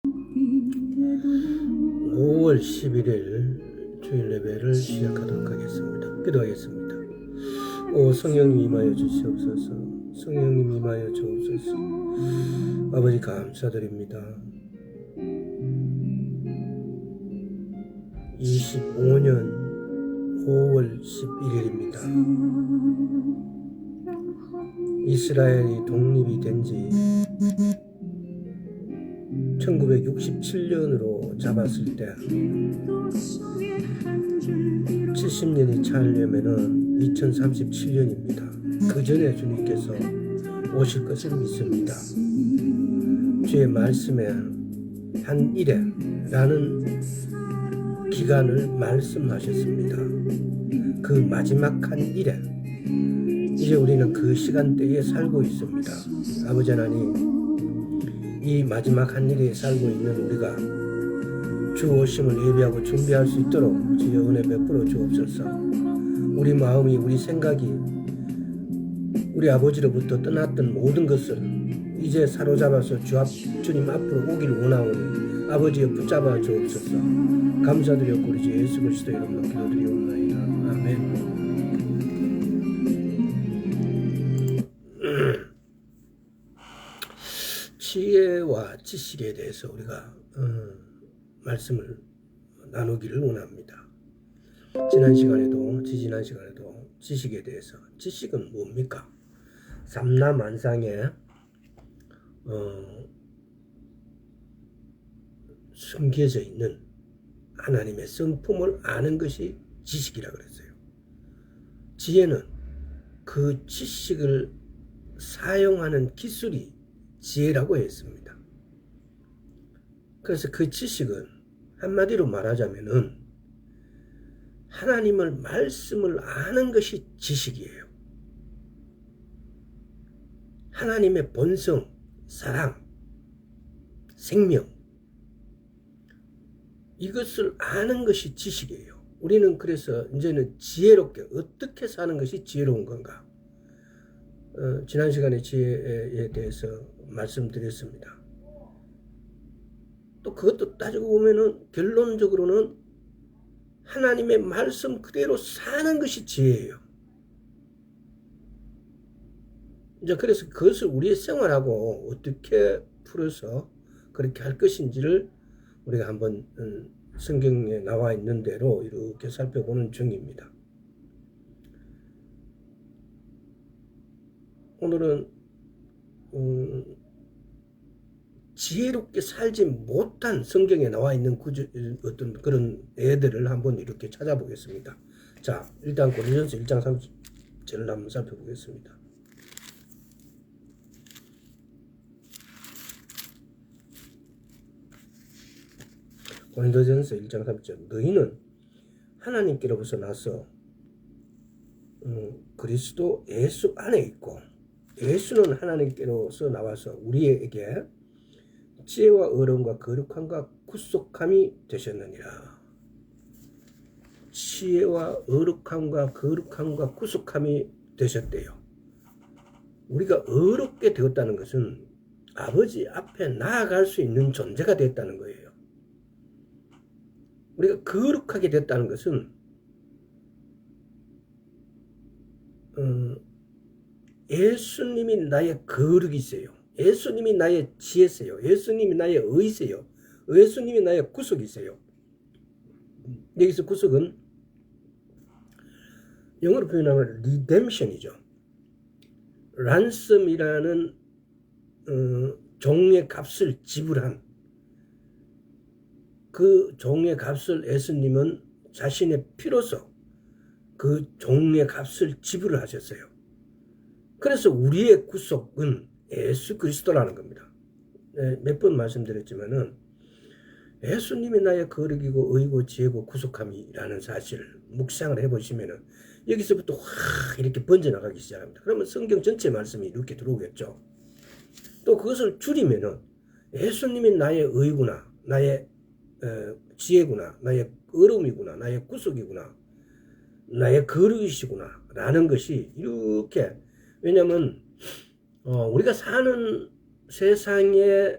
5월 11일 주일 예배를 시작하도록 하겠습니다. 기도하겠습니다. 오 성령님 임하여 주시옵소서. 성령님 임하여 주옵소서. 아버지 감사드립니다. 25년 5월 11일입니다. 이스라엘이 독립이 된 지 1967년으로 잡았을 때 70년이 차려면은 2037년입니다. 그 전에 주님께서 오실 것을 믿습니다. 주의 말씀에 한 일에라는 기간을 말씀하셨습니다. 그 마지막 한 일에 이제 우리는 그 시간대에 살고 있습니다. 아버지 하나님, 이 마지막 한 일에 살고 있는 우리가 주 오심을 예비하고 준비할 수 있도록 주의 은혜 베풀어 주옵소서. 우리 마음이, 우리 생각이 우리 아버지로부터 떠났던 모든 것을 이제 사로잡아서 주님 앞으로 오길 원하오니 아버지여 붙잡아 주옵소서. 감사드렸고 우리 주 예수 그리스도 이름으로 기도드리옵나이다. 아멘. 지혜와 지식에 대해서 우리가 말씀을 나누기를 원합니다. 지난 시간에도 지지난 시간에도 지식에 대해서, 지식은 뭡니까? 삼라만상에 숨겨져 있는 하나님의 성품을 아는 것이 지식이라 그랬어요. 지혜는 그 지식을 사용하는 기술이 지혜라고 했습니다. 그래서 그 지식은 한마디로 말하자면은 하나님을 말씀을 아는 것이 지식이에요. 하나님의 본성, 사랑, 생명, 이것을 아는 것이 지식이에요. 우리는 그래서 이제는 지혜롭게 어떻게 사는 것이 지혜로운 건가? 지난 시간에 지혜에 대해서 말씀드렸습니다. 또 그것도 따지고 보면은 결론적으로는 하나님의 말씀 그대로 사는 것이 지혜예요. 이제 그래서 그것을 우리의 생활하고 어떻게 풀어서 그렇게 할 것인지를 우리가 한번 성경에 나와 있는 대로 이렇게 살펴보는 중입니다. 오늘은 지혜롭게 살지 못한 성경에 나와 있는 어떤 그런 애들을 한번 이렇게 찾아보겠습니다. 자, 일단 고린도전서 1장 30절을 한번 살펴보겠습니다. 고린도전서 1장 30절. 너희는 하나님께로부터 나서 그리스도 예수 안에 있고 예수는 하나님께로서 나와서 우리에게 지혜와 어려움과 거룩함과 구속함이 되셨느니라. 지혜와 어룩함과 거룩함과 구속함이 되셨대요. 우리가 어렵게 되었다는 것은 아버지 앞에 나아갈 수 있는 존재가 됐다는 거예요. 우리가 거룩하게 됐다는 것은 예수님이 나의 거룩이세요. 예수님이 나의 지혜세요. 예수님이 나의 의세요. 예수님이 나의 구속이세요. 여기서 구속은 영어로 표현하면 redemption이죠. ransom이라는 종의 값을 지불한, 그 종의 값을 예수님은 자신의 피로서 그 종의 값을 지불을 하셨어요. 그래서 우리의 구속은 예수 그리스도라는 겁니다. 몇 번 말씀드렸지만은 예수님이 나의 거룩이고 의고 지혜고 구속함이라는 사실을 묵상을 해보시면은 여기서부터 확 이렇게 번져나가기 시작합니다. 그러면 성경 전체 말씀이 이렇게 들어오겠죠. 또 그것을 줄이면은 예수님이 나의 의구나, 나의 지혜구나, 나의 어려움이구나, 나의 구속이구나, 나의 거룩이시구나 라는 것이 이렇게, 왜냐하면 우리가 사는 세상에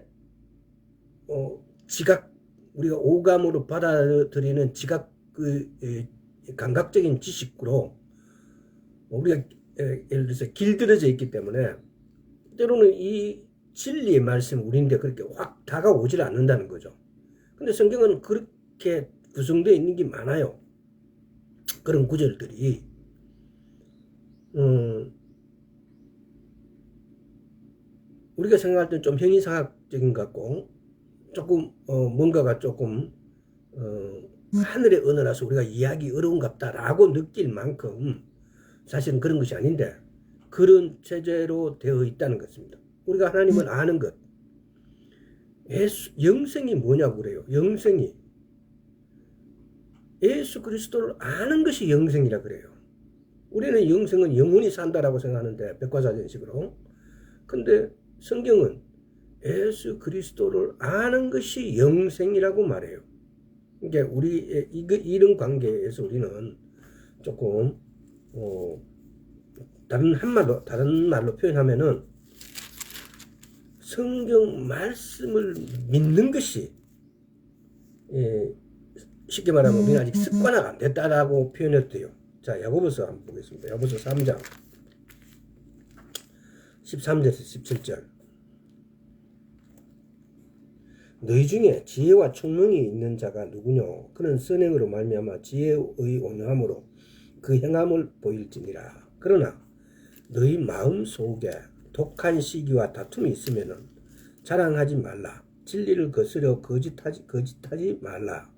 지각, 우리가 오감으로 받아들이는 지각, 감각적인 지식으로 우리가 예를 들어서 길들여져 있기 때문에 때로는 이 진리의 말씀 우리인데 그렇게 확 다가오질 않는다는 거죠. 근데 성경은 그렇게 구성되어 있는 게 많아요. 그런 구절들이 우리가 생각할 때는 좀 형이상학적인 것 같고 조금 뭔가가 조금 하늘의 언어라서 우리가 이해하기 어려운갑다라고 느낄 만큼 사실은 그런 것이 아닌데 그런 체제로 되어 있다는 것입니다. 우리가 하나님을 아는 것, 영생이 뭐냐고 그래요. 영생이 예수 그리스도를 아는 것이 영생이라 그래요. 우리는 영생은 영원히 산다라고 생각하는데 백과사전식으로. 근데 성경은 예수 그리스도를 아는 것이 영생이라고 말해요. 그러니까 우리 이런 관계에서 우리는 조금 다른 말로 표현하면은 성경 말씀을 믿는 것이 쉽게 말하면 우리는 아직 습관화가 안 됐다라고 표현해도 돼요. 자, 야고보서 한번 보겠습니다. 야고보서 3장 13절에서 17절. 너희 중에 지혜와 총명이 있는 자가 누구뇨? 그는 선행으로 말미암아 지혜의 온유함으로 그 행함을 보일지니라. 그러나 너희 마음 속에 독한 시기와 다툼이 있으면은 자랑하지 말라. 진리를 거스려 거짓하지 말라.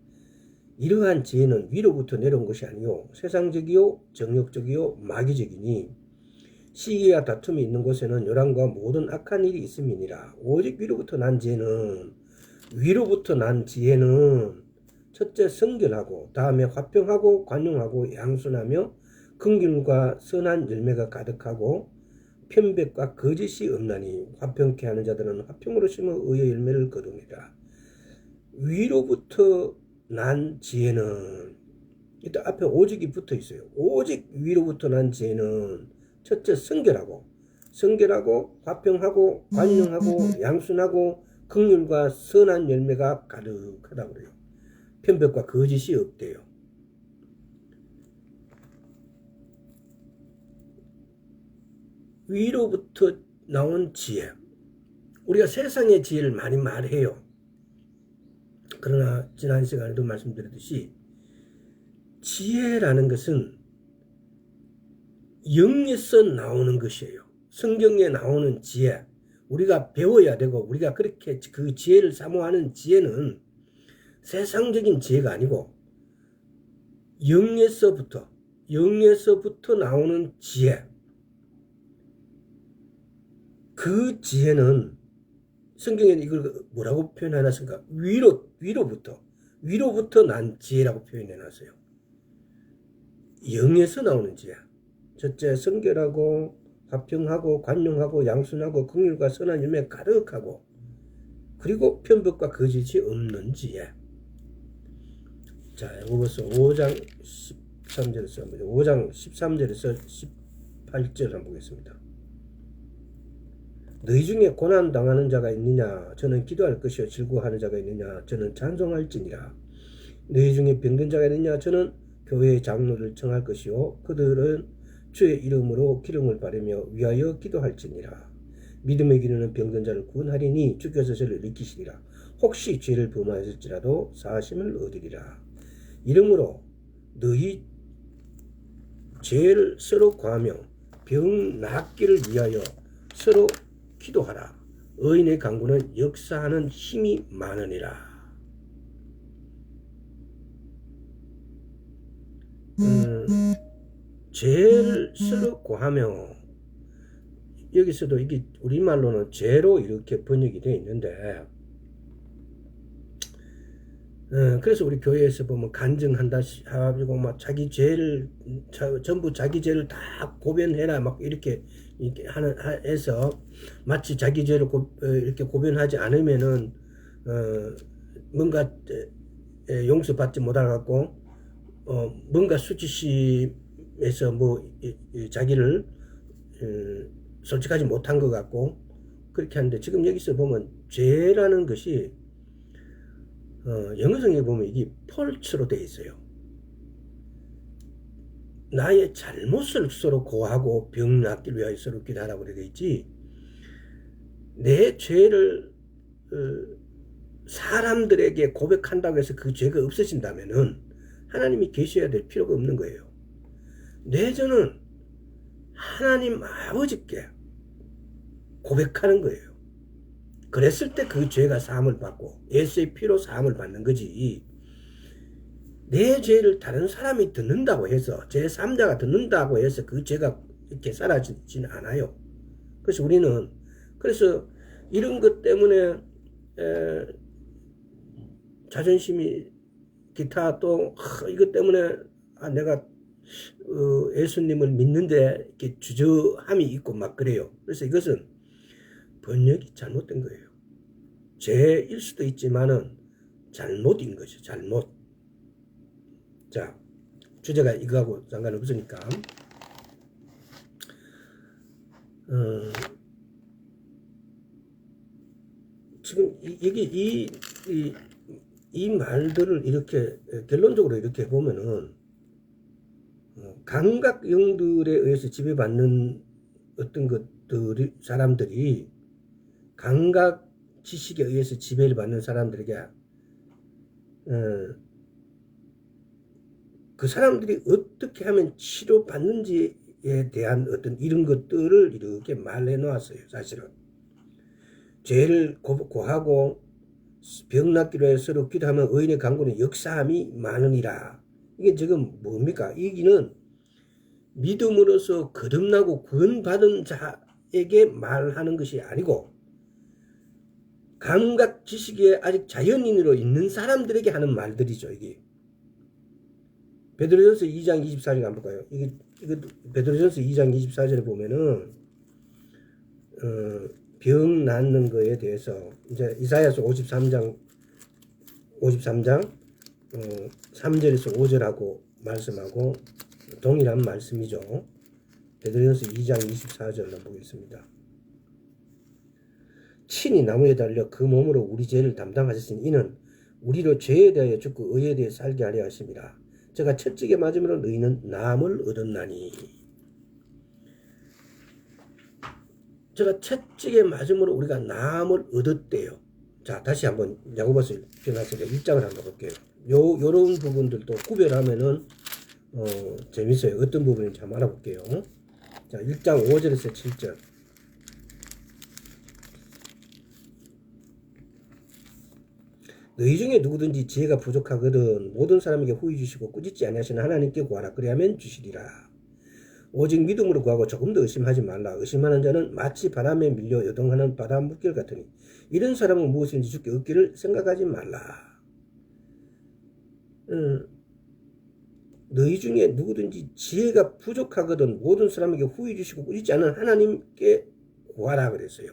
이러한 지혜는 위로부터 내려온 것이 아니요 세상적이요 정욕적이요 마귀적이니 시기와 다툼이 있는 곳에는 요란과 모든 악한 일이 있음이니라. 오직 위로부터 난 지혜는 첫째 성결하고 다음에 화평하고 관용하고 양순하며 긍휼과 선한 열매가 가득하고 편백과 거짓이 없나니 화평케 하는 자들은 화평으로 심어 의의 열매를 거두니라. 위로부터 난 지혜는 일단 앞에 오직이 붙어 있어요. 오직 위로부터 난 지혜는 첫째 성결하고 화평하고 관용하고 양순하고 긍휼과 선한 열매가 가득하다고 그래요. 편백과 거짓이 없대요. 위로부터 나온 지혜. 우리가 세상의 지혜를 많이 말해요. 그러나 지난 시간에도 말씀드렸듯이 지혜라는 것은 영에서 나오는 것이에요. 성경에 나오는 지혜. 우리가 배워야 되고 우리가 그렇게 그 지혜를 사모하는 지혜는 세상적인 지혜가 아니고 영에서부터 나오는 지혜. 그 지혜는 성경에 이걸 뭐라고 표현해놨습니까? 위로부터 난 지혜라고 표현해놨어요. 영에서 나오는 지혜. 첫째 성결하고 화평하고 관용하고 양순하고 긍휼과 선한 열매 가득하고 그리고 편법과 거짓이 없는 지혜. 자, 야고보서 5장 13절에서 18절 한번 보겠습니다. 너희 중에 고난 당하는 자가 있느냐? 저는 기도할 것이요 즐거워하는 자가 있느냐? 저는 찬송할지니라. 너희 중에 병든 자가 있느냐? 저는 교회의 장로를 청할 것이요 그들은 주의 이름으로 기름을 바르며 위하여 기도할지니라. 믿음의 기름은 병든 자를 구원하리니 주께서 저를 일으키시리라. 혹시 죄를 범하였을지라도 사하심을 얻으리라. 이러므로 너희 죄를 서로 구하며 병 낫기를 위하여 서로 기도하라. 의인의 간구는 역사하는 힘이 많으니라. 죄를 서로 구하며 여기서도 이게 우리말로는 죄로 이렇게 번역이 되어 있는데 그래서 우리 교회에서 보면 간증한다 하고 막 자기 죄를 전부 자기 죄를 다 고변해라 막 이렇게 해서 마치 자기 죄를 이렇게 고변하지 않으면은 뭔가 용서받지 못하고 뭔가 수치심에서 뭐 자기를 솔직하지 못한 것 같고 그렇게 하는데 지금 여기서 보면 죄라는 것이 영어성에 보면 이게 폴츠로 되어 있어요. 나의 잘못을 서로 고하고 병 낫기 위하여 서로 기도하라고 되어 있지, 내 죄를 사람들에게 고백한다고 해서 그 죄가 없어진다면은 하나님이 계셔야 될 필요가 없는 거예요. 내 죄는 하나님 아버지께 고백하는 거예요. 그랬을 때 그 죄가 사함을 받고 예수의 피로 사함을 받는 거지, 내 죄를 다른 사람이 듣는다고 해서, 제3자가 듣는다고 해서 그 죄가 이렇게 사라지진 않아요. 그래서 우리는, 그래서 이런 것 때문에 자존심이, 기타 또 이것 때문에 내가 예수님을 믿는데 이렇게 주저함이 있고 막 그래요. 그래서 이것은 번역이 잘못된 거예요. 죄일 수도 있지만은 잘못인 거죠. 잘못. 자, 주제가 이거하고 상관없으니까 지금 이 말들을 이렇게 결론적으로 이렇게 보면은 감각영들에 의해서 지배받는 어떤 것들이, 사람들이 감각 지식에 의해서 지배를 받는 사람들에게 그 사람들이 어떻게 하면 치료받는지에 대한 어떤 이런 것들을 이렇게 말해 놓았어요. 사실은 죄를 고하고 병 낫기로 해서 서로 기도하면 의인의 간구는 역사함이 많으니라. 이게 지금 뭡니까? 이기는 믿음으로서 거듭나고 구원받은 자에게 말하는 것이 아니고 감각 지식에 아직 자연인으로 있는 사람들에게 하는 말들이죠. 이게 베드로전서 2장 24절 한번 볼까요? 이거 베드로전서 2장 24절에 보면은 병 낫는 거에 대해서 이제 이사야서 53장 3절에서 5절하고 말씀하고 동일한 말씀이죠. 베드로전서 2장 24절 한번 보겠습니다. 친히 나무에 달려 그 몸으로 우리 죄를 담당하셨으니 이는 우리로 죄에 대하여 죽고 의에 대해 살게 하려 하심이라. 제가 채찍에 맞음으로 너희는 나음을 얻었나니. 제가 채찍에 맞음으로 우리가 나음을 얻었대요. 자, 다시 한번 야고보서 변화서가 1장을 한번 볼게요. 요런 부분들도 구별하면은 재밌어요. 어떤 부분인지 한번 알아볼게요. 자, 1장 5절에서 7절. 너희 중에 누구든지 지혜가 부족하거든 모든 사람에게 후히 주시고 꾸짖지 아니하시는 하나님께 구하라. 그리하면 주시리라. 오직 믿음으로 구하고 조금도 의심하지 말라. 의심하는 자는 마치 바람에 밀려 여동하는 바람 물결 같으니 이런 사람은 무엇인지 주께 얻기를 생각하지 말라. 너희 중에 누구든지 지혜가 부족하거든 모든 사람에게 후히 주시고 꾸짖지 않는 하나님께 구하라 그랬어요.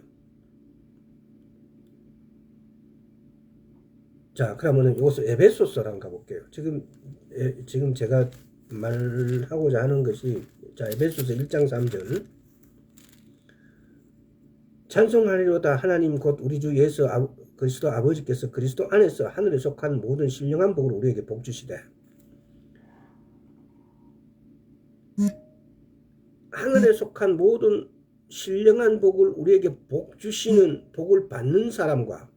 자, 그러면은 이것을 에베소서로 한번 가볼게요. 지금 제가 말하고자 하는 것이, 자, 에베소서 1장 3절. 찬송하리로다 하나님 곧 우리 주 예수 그리스도 아버지께서 그리스도 안에서 하늘에 속한 모든 신령한 복을 우리에게 복 주시되. 하늘에 속한 모든 신령한 복을 우리에게 복 주시는, 복을 받는 사람과,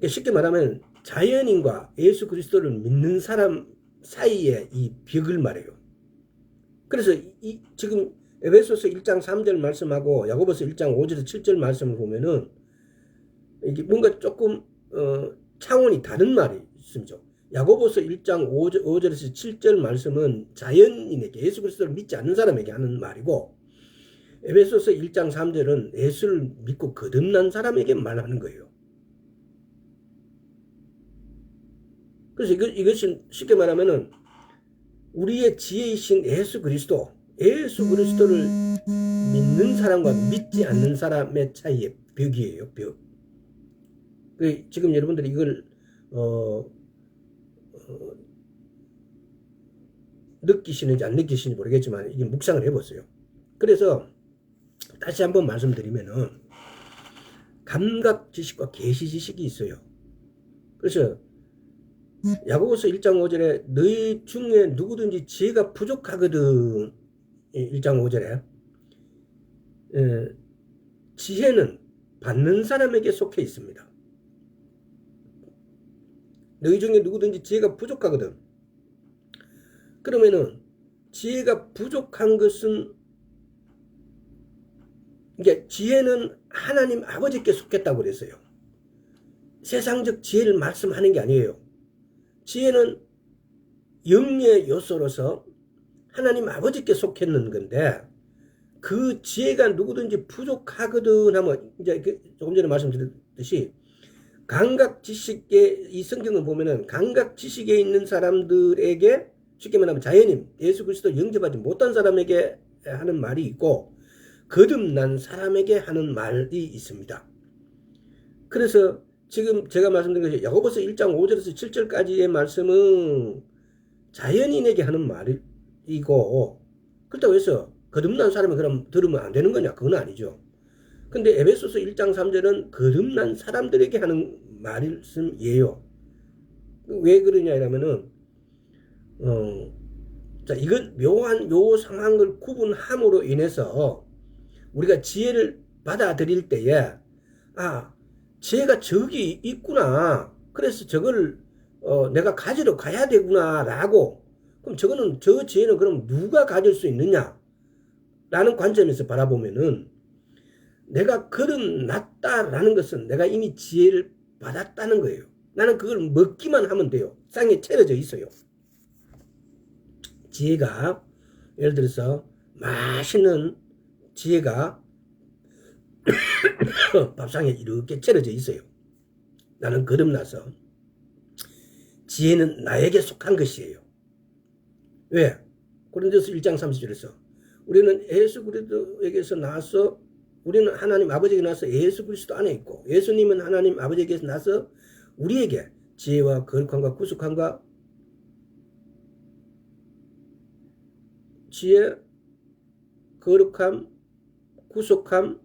쉽게 말하면 자연인과 예수 그리스도를 믿는 사람 사이에 이 벽을 말해요. 그래서 지금 에베소서 1장 3절 말씀하고 야고보서 1장 5절에서 7절 말씀을 보면은 이게 뭔가 조금 차원이 다른 말이 있습니다. 야고보서 1장 5절에서 7절 말씀은 자연인에게, 예수 그리스도를 믿지 않는 사람에게 하는 말이고, 에베소서 1장 3절은 예수를 믿고 거듭난 사람에게 말하는 거예요. 그래서 이것은 쉽게 말하면은 우리의 지혜이신 예수 그리스도를 믿는 사람과 믿지 않는 사람의 차이의 벽이에요. 벽. 지금 여러분들이 이걸 느끼시는지 안 느끼시는지 모르겠지만 이게 묵상을 해보세요. 그래서 다시 한번 말씀드리면은 감각 지식과 계시 지식이 있어요. 그래서 야고보서 1장 5절에 너희 중에 누구든지 지혜가 부족하거든. 1장 5절에 지혜는 받는 사람에게 속해 있습니다. 너희 중에 누구든지 지혜가 부족하거든. 그러면은 지혜가 부족한 것은 이게 지혜는 하나님 아버지께 속했다고 그랬어요. 세상적 지혜를 말씀하는 게 아니에요. 지혜는 영의 요소로서 하나님 아버지께 속했는 건데 그 지혜가 누구든지 부족하거든 하면 이제 조금 전에 말씀드렸듯이 감각 지식에 이 성경을 보면은 감각 지식에 있는 사람들에게 쉽게 말하면 자연인 예수 그리스도 영접하지 못한 사람에게 하는 말이 있고 거듭난 사람에게 하는 말이 있습니다. 그래서 지금 제가 말씀드린 것이 야고보서 1장 5절에서 7절까지의 말씀은 자연인에게 하는 말이고 그렇다고 해서 거듭난 사람이 그럼 들으면 안 되는 거냐? 그건 아니죠. 근데 에베소서 1장 3절은 거듭난 사람들에게 하는 말씀이에요. 왜 그러냐 이러면은 자 이건 묘한 요 상황을 구분함으로 인해서 우리가 지혜를 받아들일 때에 지혜가 저기 있구나. 그래서 저걸 내가 가지러 가야 되구나 라고 그럼 저 지혜는 그럼 누가 가질 수 있느냐 라는 관점에서 바라보면은 내가 거듭났다라는 것은 내가 이미 지혜를 받았다는 거예요. 나는 그걸 먹기만 하면 돼요. 땅에 채려져 있어요. 지혜가 예를 들어서 맛있는 지혜가 밥상에 이렇게 채려져 있어요. 나는 거듭나서 지혜는 나에게 속한 것이에요. 왜? 고린도서 1장 30절에서 우리는 예수 그리스도에게서 나와서 우리는 하나님 아버지에게 나서 예수 그리스도 안에 있고 예수님은 하나님 아버지에게서 나서 우리에게 지혜와 거룩함과 구속함과 지혜, 거룩함, 구속함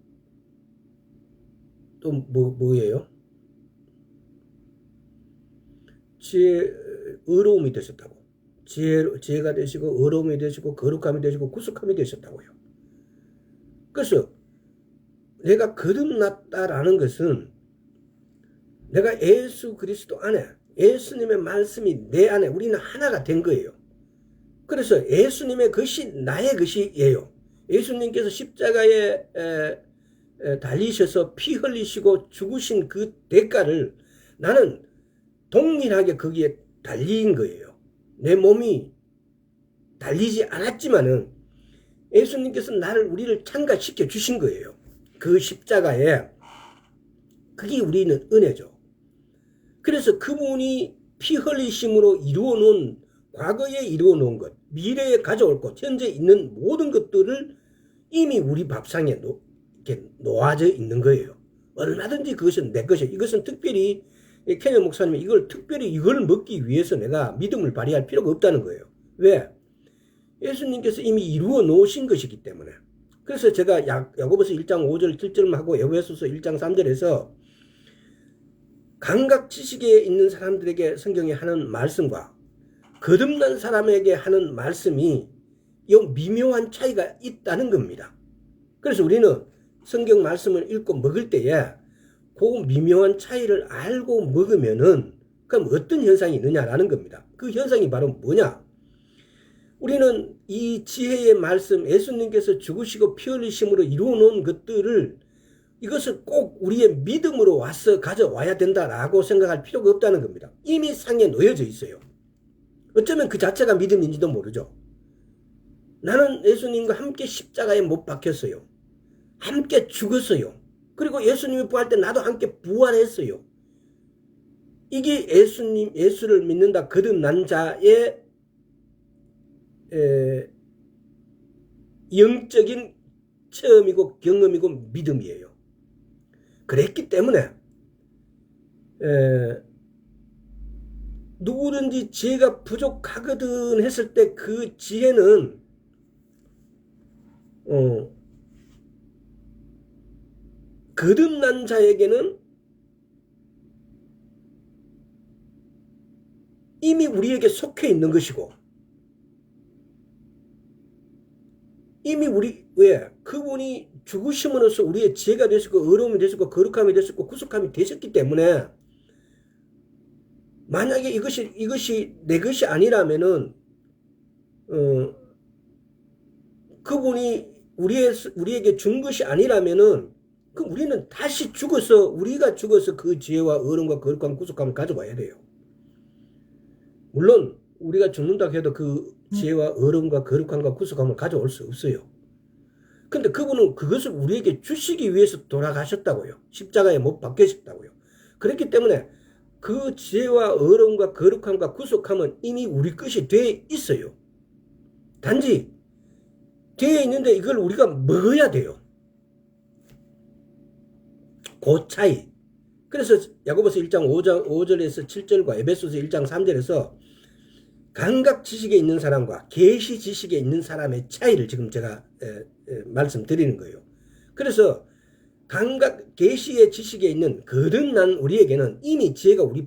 또 뭐예요? 지혜, 의로움이 되셨다고. 지혜가 되시고 의로움이 되시고 거룩함이 되시고 구속함이 되셨다고요. 그래서 내가 거듭났다라는 것은 내가 예수 그리스도 안에 예수님의 말씀이 내 안에 우리는 하나가 된 거예요. 그래서 예수님의 것이 나의 것이에요. 예수님께서 십자가에 달리셔서 피 흘리시고 죽으신 그 대가를 나는 동일하게 거기에 달린 거예요. 내 몸이 달리지 않았지만은 예수님께서 우리를 참가시켜 주신 거예요. 그 십자가에. 그게 우리는 은혜죠. 그래서 그분이 피 흘리심으로 이루어 놓은 과거에 이루어 놓은 것, 미래에 가져올 것, 현재 있는 모든 것들을 이미 우리 밥상에 이렇게 놓아져 있는 거예요. 얼마든지 그것은 내 것이에요. 이것은 특별히 케냐 목사님이 특별히 이걸 먹기 위해서 내가 믿음을 발휘할 필요가 없다는 거예요. 왜? 예수님께서 이미 이루어 놓으신 것이기 때문에. 그래서 제가 야고보서 1장 5절 7절만 하고 에베소서 1장 3절에서 감각 지식에 있는 사람들에게 성경이 하는 말씀과 거듭난 사람에게 하는 말씀이 이 미묘한 차이가 있다는 겁니다. 그래서 우리는 성경 말씀을 읽고 먹을 때에 그 미묘한 차이를 알고 먹으면은 그럼 어떤 현상이 있느냐라는 겁니다. 그 현상이 바로 뭐냐? 우리는 이 지혜의 말씀, 예수님께서 죽으시고 피 흘리심으로 이루어 놓은 것들을 이것을 꼭 우리의 믿음으로 와서 가져와야 된다라고 생각할 필요가 없다는 겁니다. 이미 상에 놓여져 있어요. 어쩌면 그 자체가 믿음인지도 모르죠. 나는 예수님과 함께 십자가에 못 박혔어요. 함께 죽었어요. 그리고 예수님이 부활할 때 나도 함께 부활했어요. 이게 예수를 믿는다 거듭난 자의 영적인 체험이고 경험이고 믿음이에요. 그랬기 때문에 누구든지 지혜가 부족하거든 했을 때 그 지혜는 거듭난 자에게는 이미 우리에게 속해 있는 것이고, 이미 왜? 그분이 죽으심으로써 우리의 지혜가 되셨고, 의로움이 되셨고, 거룩함이 되셨고, 구속함이 되셨기 때문에, 만약에 이것이 내 것이 아니라면은, 그분이 우리에게 준 것이 아니라면은, 그럼 우리는 다시 우리가 죽어서 그 지혜와 의로움과 거룩함, 구속함을 가져와야 돼요. 물론, 우리가 죽는다고 해도 그 지혜와 의로움과 거룩함과 구속함을 가져올 수 없어요. 근데 그분은 그것을 우리에게 주시기 위해서 돌아가셨다고요. 십자가에 못 박히셨다고요. 그렇기 때문에 그 지혜와 의로움과 거룩함과 구속함은 이미 우리 것이 돼 있어요. 단지 되어 있는데 이걸 우리가 먹어야 돼요. 그 차이. 그래서 야고보서 1장 5절에서 7절과 에베소서 1장 3절에서 감각 지식에 있는 사람과 계시 지식에 있는 사람의 차이를 지금 제가 말씀드리는 거예요. 그래서 감각 계시의 지식에 있는 거듭난 우리에게는 이미 지혜가 우리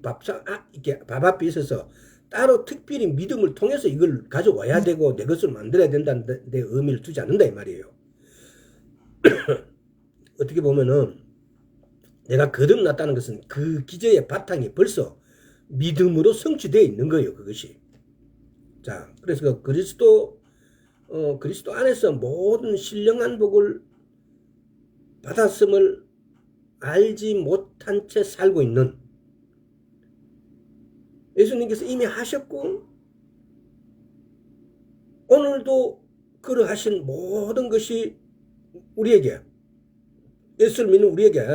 이렇게 밥 앞에 있어서 따로 특별히 믿음을 통해서 이걸 가져와야 되고 내 것을 만들어야 된다는 데 의미를 두지 않는다 이 말이에요. 어떻게 보면은 내가 거듭났다는 것은 그 기저의 바탕이 벌써 믿음으로 성취되어 있는 거예요. 그것이. 자, 그래서 그리스도 안에서 모든 신령한 복을 받았음을 알지 못한 채 살고 있는 예수님께서 이미 하셨고 오늘도 그러하신 모든 것이 우리에게 예수를 믿는 우리에게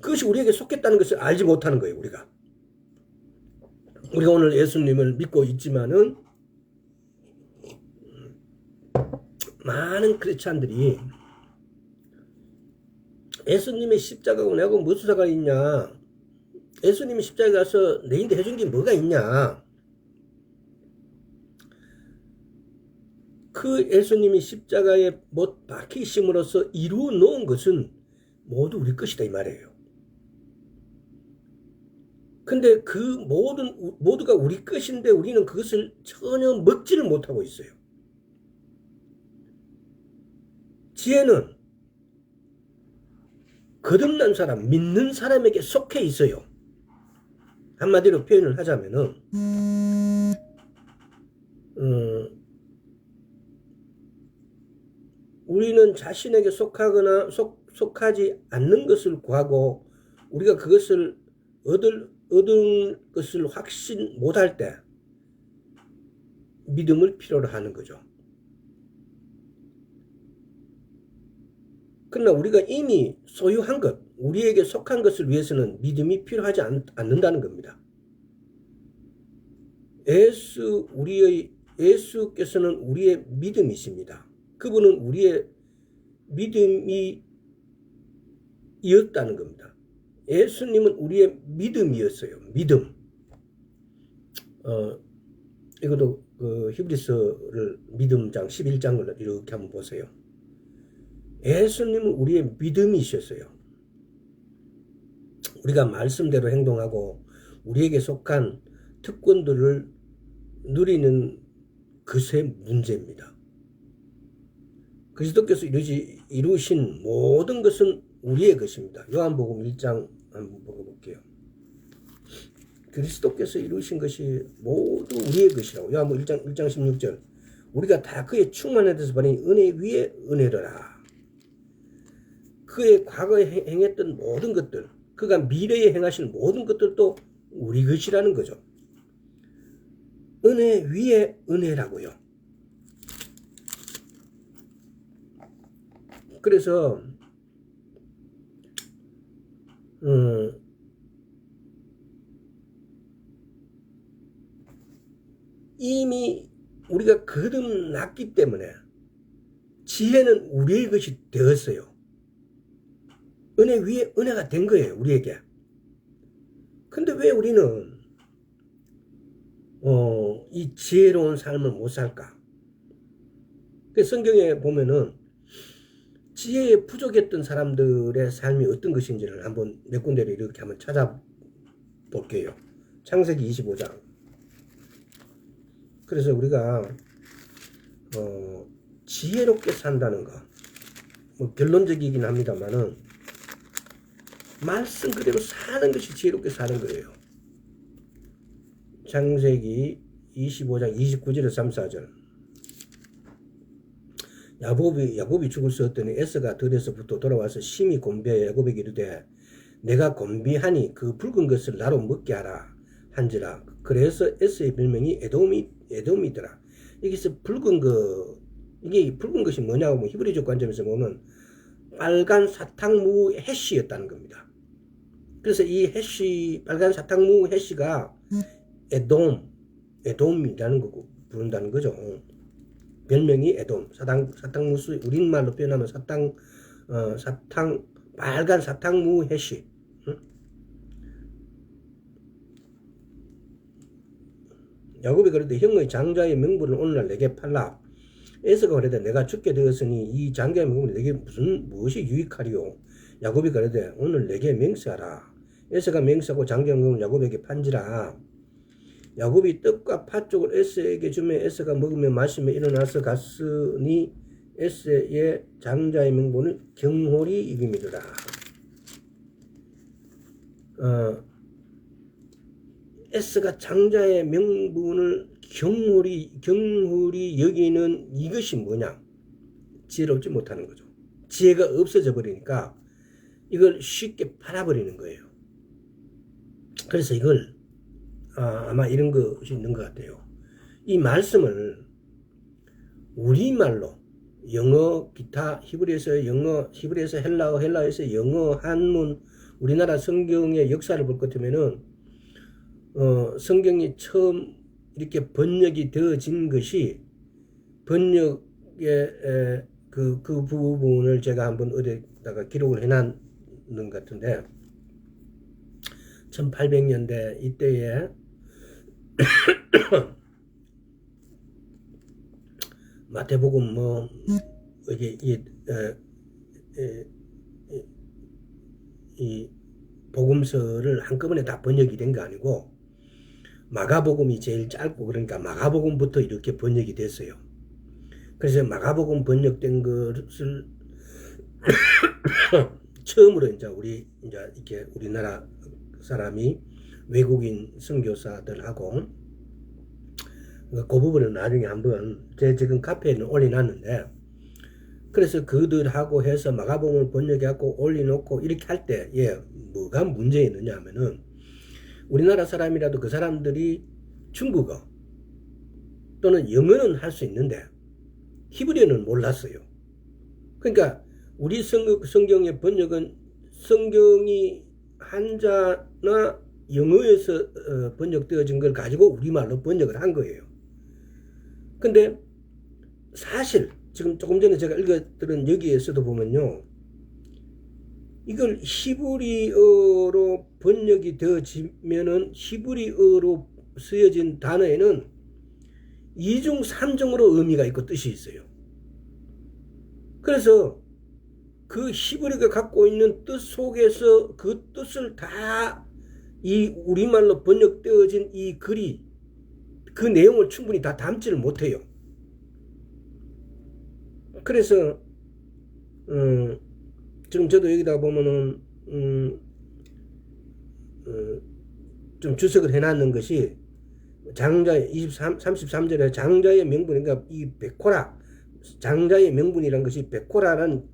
그것이 우리에게 속했다는 것을 알지 못하는 거예요. 우리가 오늘 예수님을 믿고 있지만은 많은 크리스찬들이 예수님의 십자가고 내하고 무슨 상관이 있냐, 예수님이 십자가에 가서 내인데 해준 게 뭐가 있냐, 그 예수님이 십자가에 못 박히심으로써 이루어 놓은 것은 모두 우리 것이다 이 말이에요. 근데 그 모두가 우리 것인데 우리는 그것을 전혀 먹지를 못하고 있어요. 지혜는 거듭난 사람, 믿는 사람에게 속해 있어요. 한마디로 표현을 하자면은, 우리는 자신에게 속하거나 속하지 않는 것을 구하고 우리가 그것을 얻을 것을 확신 못할 때 믿음을 필요로 하는 거죠. 그러나 우리가 이미 소유한 것, 우리에게 속한 것을 위해서는 믿음이 필요하지 않는다는 겁니다. 예수께서는 우리의 믿음이십니다. 그분은 우리의 믿음이었다는 겁니다. 예수님은 우리의 믿음이었어요. 믿음. 이것도 히브리서를 믿음장 11장을 이렇게 한번 보세요. 예수님은 우리의 믿음이셨어요. 우리가 말씀대로 행동하고 우리에게 속한 특권들을 누리는 것의 문제입니다. 그리스도께서 이루신 모든 것은 우리의 것입니다. 요한복음 1장 한번 보볼게요. 그리스도께서 이루신 것이 모두 우리의 것이라고. 요한복음 1장 16절. 우리가 다 그의 충만에 대해서 받은 은혜 위에 은혜로라. 그의 과거에 행했던 모든 것들, 그가 미래에 행하실 모든 것들도 우리 것이라는 거죠. 은혜 위에 은혜라고요. 그래서 이미 우리가 거듭났기 때문에 지혜는 우리의 것이 되었어요. 은혜 위에 은혜가 된 거예요. 우리에게. 근데 왜 우리는 이 지혜로운 삶을 못 살까? 성경에 보면은 지혜에 부족했던 사람들의 삶이 어떤 것인지를 한번 몇 군데를 이렇게 한번 찾아볼게요. 창세기 25장. 그래서 우리가 지혜롭게 산다는 거, 뭐 결론적이긴 합니다만은 말씀 그대로 사는 것이 지혜롭게 사는 거예요. 창세기 25장 29절에서 34절. 야곱이 죽을 쏘았더니 에서가 들에서부터 돌아와서 심히 곤비하여 야곱에게 이르되 내가 곤비하니 그 붉은 것을 나로 먹게 하라 한지라. 그래서 에서의 별명이 에돔이더라. 여기서 이게 붉은 것이 뭐냐고 하면 히브리적 관점에서 보면 빨간 사탕무 해시였다는 겁니다. 그래서 이 해시, 빨간 사탕무 해시가 에돔이라는 거고 부른다는 거죠. 별명이 에돔, 사탕무수, 우리말로 표현하면 빨간 사탕무 해시. 응? 야곱이 그러되 형의 장자의 명분을 오늘날 내게 팔라. 에서가 그러되 내가 죽게 되었으니 이 장자의 명분이 내게 무엇이 유익하리요. 야곱이 그러되 오늘 내게 맹세하라. 에서가 맹세하고 장자의 명분을 야곱에게 판지라. 야곱이 떡과 팥 쪽을 에서에게 주매 에서가 먹으며 마시며 일어나서 갔으니 에서의 장자의 명분을 경홀히 이김이더라. 에서가 장자의 명분을 경홀히 여기는 이것이 뭐냐? 지혜롭지 못하는 거죠. 지혜가 없어져 버리니까 이걸 쉽게 팔아버리는 거예요. 그래서 이걸 아마 이런 것이 있는 것 같아요. 이 말씀을 우리말로 영어, 기타, 히브리에서 헬라어, 헬라에서 영어, 한문, 우리나라 성경의 역사를 볼 것 같으면은 성경이 처음 이렇게 번역이 되어진 것이 번역의 그 부분을 제가 한번 어디다가 기록을 해놨는 것 같은데 1800년대 이때에 마태복음 이 복음서를 한꺼번에 다 번역이 된 거 아니고 마가복음이 제일 짧고 그러니까 마가복음부터 이렇게 번역이 됐어요. 그래서 마가복음 번역된 것을 처음으로 이제 이렇게 우리나라 사람이 외국인 선교사들하고 그 부분은 나중에 한번 제 지금 카페에는 올려놨는데 그래서 그들하고 해서 마가복음을 번역해갖고 올려놓고 이렇게 할 때 뭐가 문제였느냐 하면은 우리나라 사람이라도 그 사람들이 중국어 또는 영어는 할 수 있는데 히브리어는 몰랐어요. 그러니까 우리 성경의 번역은 성경이 한자나 영어에서 번역되어진 걸 가지고 우리말로 번역을 한 거예요. 근데 사실 지금 조금 전에 제가 읽어드린 여기에서도 보면요. 이걸 히브리어로 번역이 되어지면은 히브리어로 쓰여진 단어에는 2중 3중으로 의미가 있고 뜻이 있어요. 그래서 그 히브리어가 갖고 있는 뜻 속에서 그 뜻을 다 이 우리말로 번역되어진 이 글이 그 내용을 충분히 다 담지를 못해요. 그래서 지금 저도 여기다가 보면은 좀 주석을 해놨는 것이 장자의 33절에 장자의 명분, 그러니까 이 베코라 장자의 명분이란 것이 베코라라는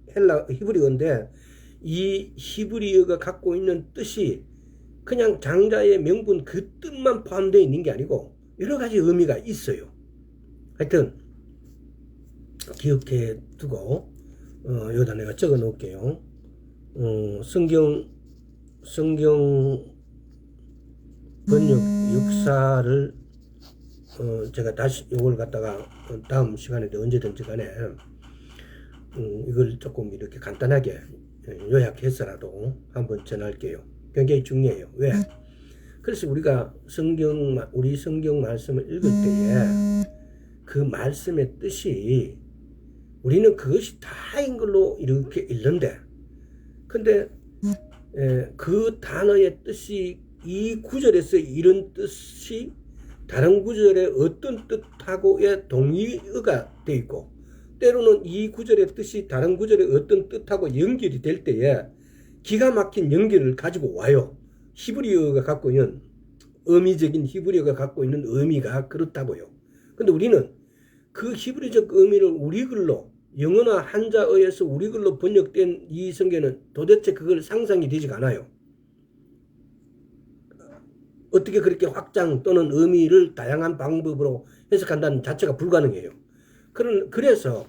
히브리어인데 이 히브리어가 갖고 있는 뜻이 그냥 장자의 명분 그 뜻만 포함되어 있는 게 아니고 여러 가지 의미가 있어요. 하여튼 기억해 두고 여기다 내가 적어 놓을게요. 성경 번역 역사를 제가 다시 이걸 갖다가 다음 시간에도 언제든지 간에 이걸 조금 이렇게 간단하게 요약해서라도 한번 전할게요. 굉장히 중요해요. 왜? 그래서 우리가 우리 성경 말씀을 읽을 때에 그 말씀의 뜻이 우리는 그것이 다인 걸로 이렇게 읽는데 근데 그 단어의 뜻이 이 구절에서 이런 뜻이 다른 구절에 어떤 뜻하고의 동의어가 되어 있고, 때로는 이 구절의 뜻이 다른 구절의 어떤 뜻하고 연결이 될 때에 기가 막힌 연결을 가지고 와요. 히브리어가 갖고 있는 의미적인 히브리어가 갖고 있는 의미가 그렇다고요. 근데 우리는 그 히브리적 의미를 우리 글로, 영어나 한자어에서 우리 글로 번역된 이 성경은 도대체 그걸 상상이 되지가 않아요. 어떻게 그렇게 확장 또는 의미를 다양한 방법으로 해석한다는 자체가 불가능해요. 그래서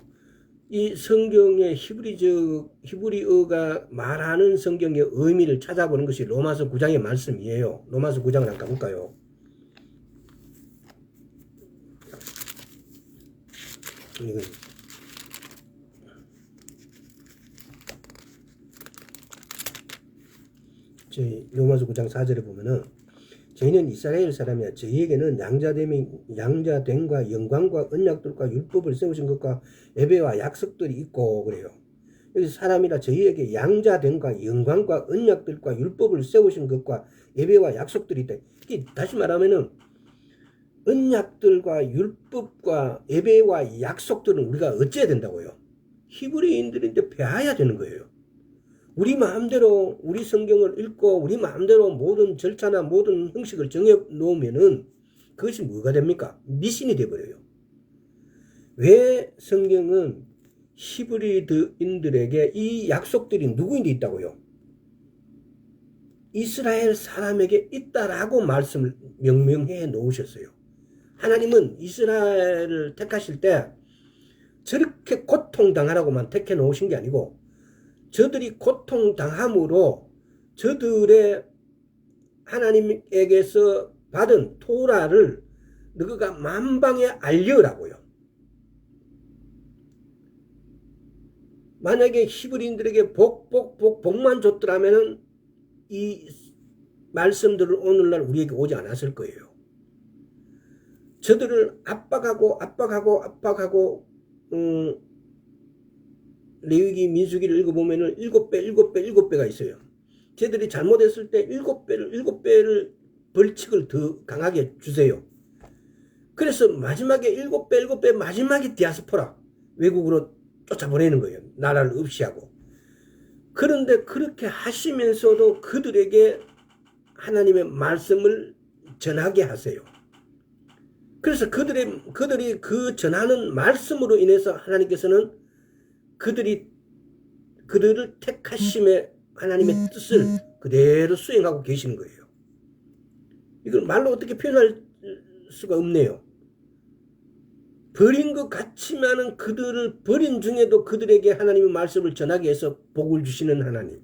이 성경의 히브리어가 말하는 성경의 의미를 찾아보는 것이 로마서 9장의 말씀이에요. 로마서 9장을 한번 가볼까요? 이건 저희 로마서 9장 4절에 보면은 저희는 이스라엘 사람이야. 저희에게는 양자됨과 영광과 언약들과 율법을 세우신 것과 예배와 약속들이 있고 그래요. 여기 사람이라 저희에게 양자됨과 영광과 언약들과 율법을 세우신 것과 예배와 약속들이 있다. 이게 다시 말하면은 언약들과 율법과 예배와 약속들은 우리가 어째야 된다고요? 히브리인들인데 배워야 되는 거예요. 우리 마음대로 우리 성경을 읽고 우리 마음대로 모든 절차나 모든 형식을 정해 놓으면은 그것이 뭐가 됩니까? 미신이 돼버려요. 왜 성경은 히브리인들에게 이 약속들이 누구인데 있다고요? 이스라엘 사람에게 있다라고 말씀을 명명해 놓으셨어요. 하나님은 이스라엘을 택하실 때 저렇게 고통당하라고만 택해 놓으신 게 아니고 저들이 고통당함으로 저들의 하나님에게서 받은 토라를 너희가 만방에 알려라고요. 만약에 히브리인들에게 복만 줬더라면은 이 말씀들을 오늘날 우리에게 오지 않았을 거예요. 저들을 압박하고 레위기 민수기를 읽어보면은 7배가 있어요. 쟤들이 잘못했을 때 7배를 벌칙을 더 강하게 주세요. 그래서 마지막에 7배 마지막에 디아스포라 외국으로 쫓아보내는 거예요. 나라를 없이하고. 그런데 그렇게 하시면서도 그들에게 하나님의 말씀을 전하게 하세요. 그래서 그들이 그 전하는 말씀으로 인해서 하나님께서는 그들을 택하심에 하나님의 뜻을 그대로 수행하고 계시는 거예요. 이걸 말로 어떻게 표현할 수가 없네요. 버린 것 같지만은 그들을 버린 중에도 그들에게 하나님의 말씀을 전하게 해서 복을 주시는 하나님.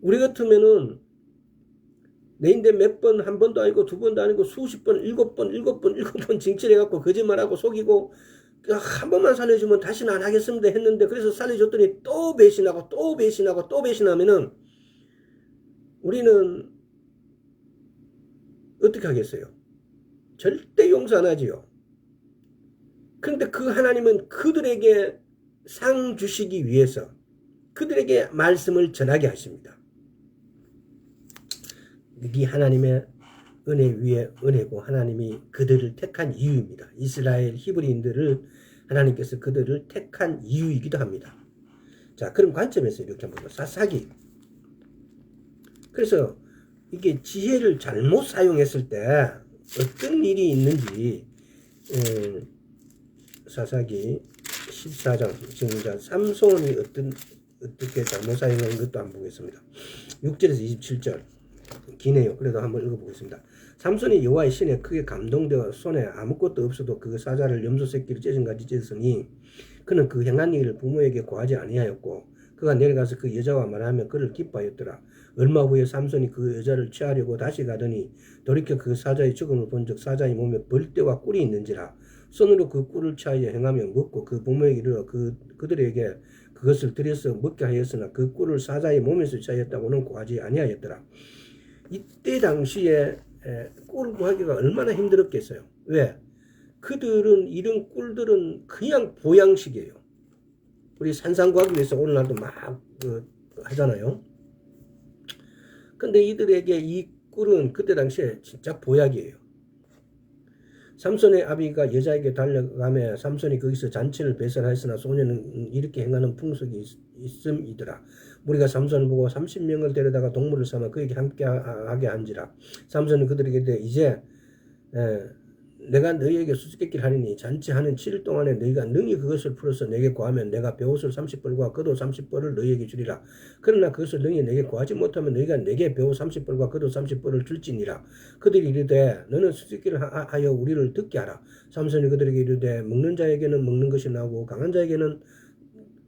우리 같으면은 내인데 몇 번, 한 번도 아니고 두 번도 아니고 수십 번, 일곱 번 징칠해갖고 거짓말하고 속이고 한 번만 살려주면 다시는 안 하겠습니다 했는데 그래서 살려줬더니 또 배신하면은 우리는 어떻게 하겠어요? 절대 용서 안 하지요. 그런데 그 하나님은 그들에게 상 주시기 위해서 그들에게 말씀을 전하게 하십니다. 이게 하나님의 은혜 위에 은혜고 하나님이 그들을 택한 이유입니다. 이스라엘 히브리인들을 하나님께서 그들을 택한 이유이기도 합니다. 자, 그런 관점에서 이렇게 한번 사사기. 그래서 이게 지혜를 잘못 사용했을 때 어떤 일이 있는지 사사기 14장 지금 삼손이 어떻게 잘못 사용한 것도 한번 보겠습니다. 6절에서 27절 기네요. 그래도 한번 읽어보겠습니다. 삼손이 여호와의 신에 크게 감동되어 손에 아무것도 없어도 그 사자를 염소 새끼를 찢은같이 찢었으니 그는 그 행한 일을 부모에게 고하지 아니하였고 그가 내려가서 그 여자와 말하며 그를 기뻐하였더라. 얼마 후에 삼손이 그 여자를 취하려고 다시 가더니 돌이켜 그 사자의 죽음을 본즉 사자의 몸에 벌떼와 꿀이 있는지라 손으로 그 꿀을 취하여 행하며 먹고 그 부모에게 이르러 그들에게 그것을 들여서 먹게 하였으나 그 꿀을 사자의 몸에서 취하였다고는 고하지 아니하였더라. 이때 당시에 꿀 구하기가 얼마나 힘들었겠어요. 왜? 그들은 이런 꿀들은 그냥 보양식이에요. 우리 산상 구하기 위해서 오늘날도 막 하잖아요. 근데 이들에게 이 꿀은 그때 당시에 진짜 보약이에요. 삼손의 아비가 여자에게 달려가며 삼손이 거기서 잔치를 배설하였으나 소년은 이렇게 행하는 풍속이 있음이더라. 무리가 삼손을 보고 30명을 데려다가 동물을 삼아 그에게 함께하게 한지라. 삼손은 그들에게 이제 내가 너희에게 수수께끼를 하리니 잔치하는 7일 동안에 너희가 능히 그것을 풀어서 내게 구하면 내가 배옷을 30벌과 겉옷 30벌을 너희에게 주리라. 그러나 그것을 능히 내게 구하지 못하면 너희가 내게 배옷 30벌과 겉옷 30벌을 줄지니라. 그들이 이르되 너는 수수께끼를 하여 우리를 듣게 하라. 삼손이 그들에게 이르되 먹는 자에게는 먹는 것이 나오고 강한 자에게는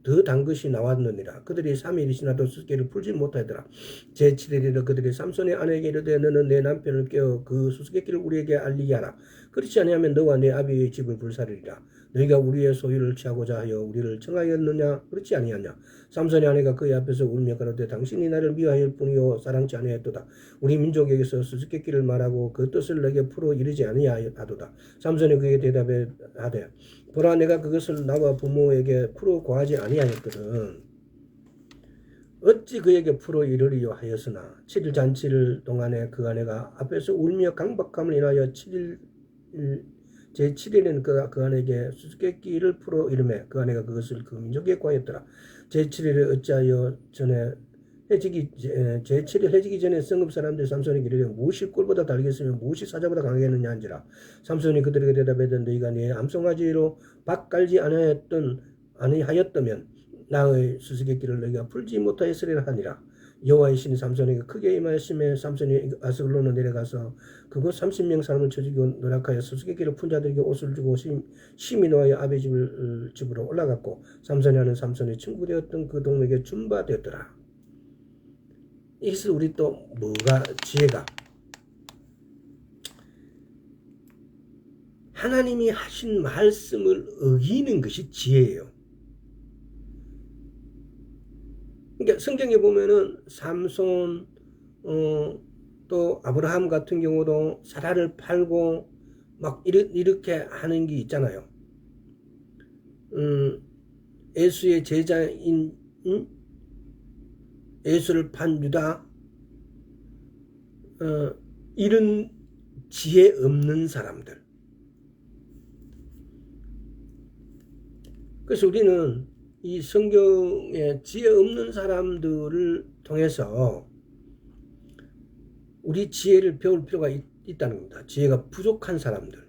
더 단 것이 나왔느니라. 그들이 3일이 지나도 수수께끼를 풀지 못하더라. 제7일이라 그들이 삼손의 아내에게 이르되 너는 내 남편을 깨어 그 수수께끼를 우리에게 알리게 하라. 그렇지 아니하면 너와 내 아비의 집을 불사르리라. 너희가 우리의 소유를 취하고자 하여 우리를 청하였느냐? 그렇지 아니하냐? 삼손의 아내가 그의 앞에서 울며 가로되 당신이 나를 미워할 뿐이요 사랑치 아니하였도다. 우리 민족에게서 수수께끼를 말하고 그 뜻을 내게 풀어 이르지 아니하도다. 삼손이 그에게 대답하되 보라 내가 그것을 나와 부모에게 풀어 고하지 아니하였거든. 어찌 그에게 풀어 이르리요 하였으나 7일 잔치를 동안에 그 아내가 앞에서 울며 강박함을 인하여 제7일에는 그 아내에게 수수께끼를 풀어 이르매 그 아내가 그것을 그 민족에 고하였더라. 제7일에 어찌하여 제7일 해지기 전에 성읍 사람들 삼손에게 이르되 무엇이 꿀보다 달겠으며 무엇이 사자보다 강하겠느냐 한지라. 삼손이 그들에게 대답하되 너희가 네 암송아지로 박 깔지 아니하였다면 나의 수수께끼를 너희가 풀지 못하였으리라 하니라. 여호와의 신이 삼손에게 크게 임하였으며 삼손이 아스글론으로 내려가서 그곳 30명 사람을 쳐 죽이고 노력하여 수수께끼를 푼 자들에게 옷을 주고 심히 노하여 아비 집으로 올라갔고 삼손이 하는 삼손의 친구 되었던 그 동네에게 준바되었더라. 이것을 우리 또 뭐가 지혜가 하나님이 하신 말씀을 어기는 것이 지혜예요. 그러니까 성경에 보면은 삼손 또 아브라함 같은 경우도 사라를 팔고 막 이렇게 하는 게 있잖아요. 예수의 제자인 예수를 판 유다 이런 지혜 없는 사람들. 그래서 우리는 이 성경에 지혜 없는 사람들을 통해서 우리 지혜를 배울 필요가 있다는 겁니다. 지혜가 부족한 사람들.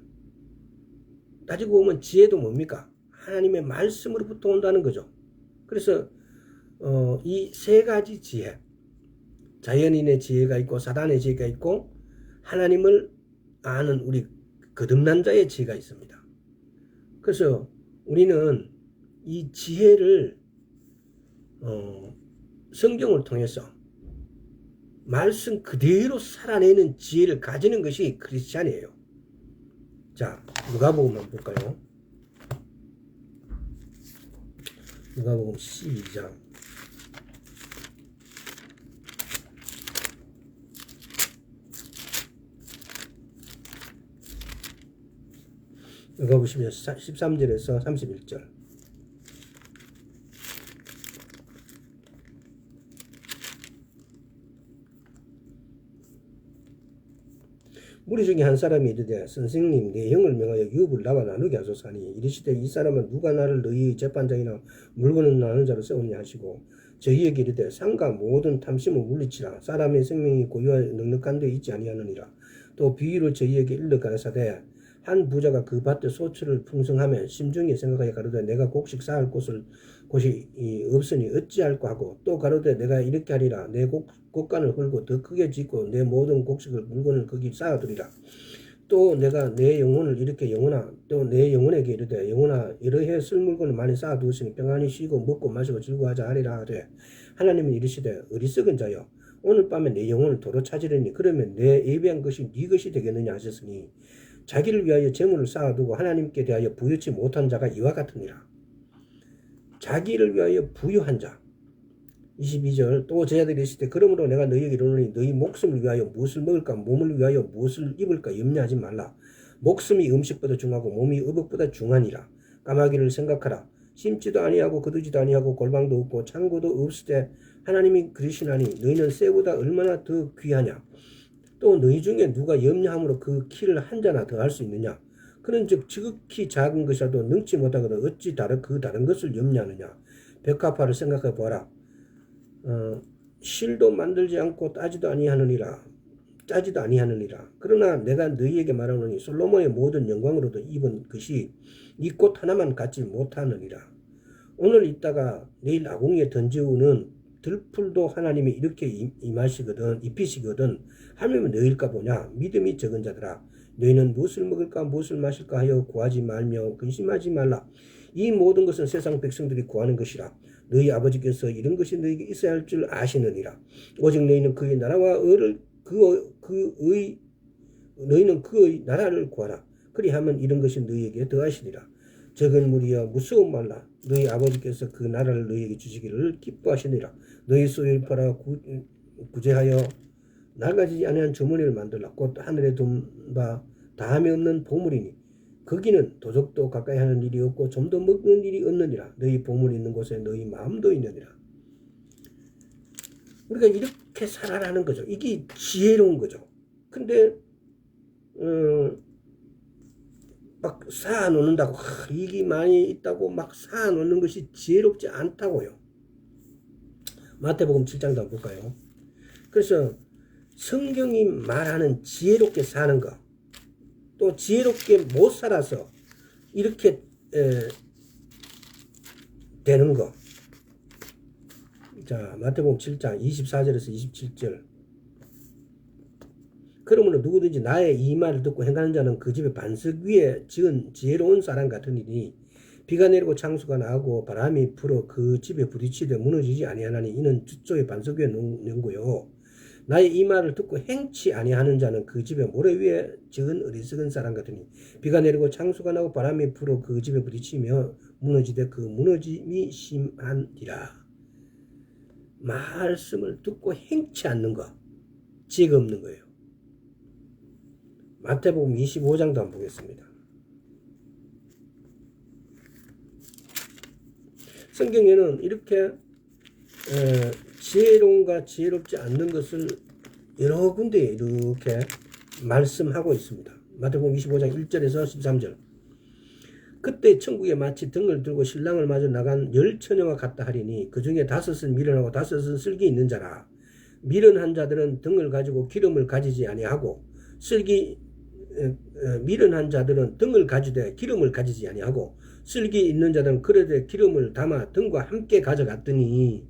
따지고 보면 지혜도 뭡니까? 하나님의 말씀으로부터 온다는 거죠. 그래서 이 세 가지 지혜, 자연인의 지혜가 있고 사단의 지혜가 있고 하나님을 아는 우리 거듭난 자의 지혜가 있습니다. 그래서 우리는 이 지혜를 성경을 통해서 말씀 그대로 살아내는 지혜를 가지는 것이 크리스찬이에요. 자, 누가복음 한번 볼까요? 누가복음 12장. 누가 보시면 13절에서 31절. 무리 중에 한 사람이 이르되 선생님 내 형을 명하여 유업을 나와 나누게 하소서하니 이르시되 이 사람은 누가 나를 너희 재판장이나 물건을 나누는 자로 세우냐 하시고 저희에게 이르되 상가 모든 탐심을 물리치라 사람의 생명이 고유와 넉넉한 데 있지 아니하느니라. 또 비유로 저희에게 일러 가라사대 한 부자가 그 밭에 소출을 풍성하며 심중에 생각하여 가로되 내가 곡식 쌓을 곳이 없으니 어찌할까 하고 또 가로되 내가 이렇게 하리라 내 곡간을 헐고 더 크게 짓고 내 모든 곡식을 물건을 거기 쌓아두리라. 또 내가 내 영혼을 이렇게 영혼아 또 내 영혼에게 이르되 영혼아 이러해 쓸 물건을 많이 쌓아두었으니 평안히 쉬고 먹고 마시고 즐거워하자 하리라 하되 하나님은 이르시되 어리석은 자여 오늘 밤에 내 영혼을 도로 찾으려니 그러면 내 예배한 것이 네 것이 되겠느냐 하셨으니 자기를 위하여 재물을 쌓아두고 하나님께 대하여 부여치 못한 자가 이와 같으니라. 자기를 위하여 부유한 자. 22절 또 제자들이 있을 때 그러므로 내가 너희에게 이르노니 너희 목숨을 위하여 무엇을 먹을까 몸을 위하여 무엇을 입을까 염려하지 말라. 목숨이 음식보다 중하고 몸이 의복보다 중하니라. 까마귀를 생각하라. 심지도 아니하고 거두지도 아니하고 골방도 없고 창고도 없을 때 하나님이 그러시나니 너희는 쇠보다 얼마나 더 귀하냐. 또 너희 중에 누가 염려함으로 그 키를 한 자나 더 할 수 있느냐. 그런즉 지극히 작은 것이라도 능치 못하거든 어찌 그 다른 것을 염려하느냐. 백합화를 생각해 보아라. 실도 만들지 않고 짜지도 아니하느니라. 그러나 내가 너희에게 말하노니 솔로몬의 모든 영광으로도 입은 것이 이 꽃 하나만 갖지 못하느니라. 오늘 있다가 내일 아궁이에 던지우는 들풀도 하나님이 이렇게 입히시거든. 하나님은 너희일까 보냐. 믿음이 적은 자들아, 너희는 무엇을 먹을까 무엇을 마실까 하여 구하지 말며 근심하지 말라. 이 모든 것은 세상 백성들이 구하는 것이라. 너희 아버지께서 이런 것이 너희에게 있어야 할 줄 아시느니라. 오직 너희는 그의 나라와 너희는 그의 나라를 구하라. 그리하면 이런 것이 너희에게 더하시리라. 적은 무리여 무서워 말라. 너희 아버지께서 그 나라를 너희에게 주시기를 기뻐하시니라. 너희 소유를 팔아 구제하여 낡아지지 아니한 주머니를 만들라. 곧 하늘에 둔 바 다함이 없는 보물이니 거기는 도적도 가까이 하는 일이 없고 좀도 먹는 일이 없느니라. 너희 보물이 있는 곳에 너희 마음도 있느니라. 우리가 이렇게 살아라는 거죠. 이게 지혜로운 거죠. 근데 막 쌓아놓는다고 이익이 많이 있다고 막 쌓아놓는 것이 지혜롭지 않다고요. 마태복음 7장도 한번 볼까요? 그래서 성경이 말하는 지혜롭게 사는 것, 또 지혜롭게 못 살아서 이렇게 되는 것. 자, 마태복음 7장 24절에서 27절. 그러므로 누구든지 나의 이 말을 듣고 행하는 자는 그 집의 반석 위에 지은 지혜로운 사람 같으니 비가 내리고 창수가 나고 바람이 불어 그 집에 부딪히되 무너지지 아니하나니 이는 주쪽의 반석 위에 놓은 거요. 나의 이 말을 듣고 행치 아니하는 자는 그 집의 모래 위에 지은 어리석은 사람 같으니 비가 내리고 창수가 나고 바람이 불어 그 집에 부딪히며 무너지되 그 무너짐이 심하니라. 말씀을 듣고 행치 않는 것, 지혜가 없는 거예요. 마태복음 25장도 한번 보겠습니다. 성경에는 이렇게 지혜로운가 지혜롭지 않는 것을 여러 군데 이렇게 말씀하고 있습니다. 마태복음 25장 1절에서 13절. 그때 천국에 마치 등을 들고 신랑을 맞아 나간 10처녀와 같다 하리니 그 중에 5은 미련하고 5은 슬기 있는 자라. 미련한 자들은 등을 가지고 기름을 가지지 아니하고 미련한 자들은 등을 가지되 기름을 가지지 아니하고 슬기 있는 자들은 그릇에 기름을 담아 등과 함께 가져갔더니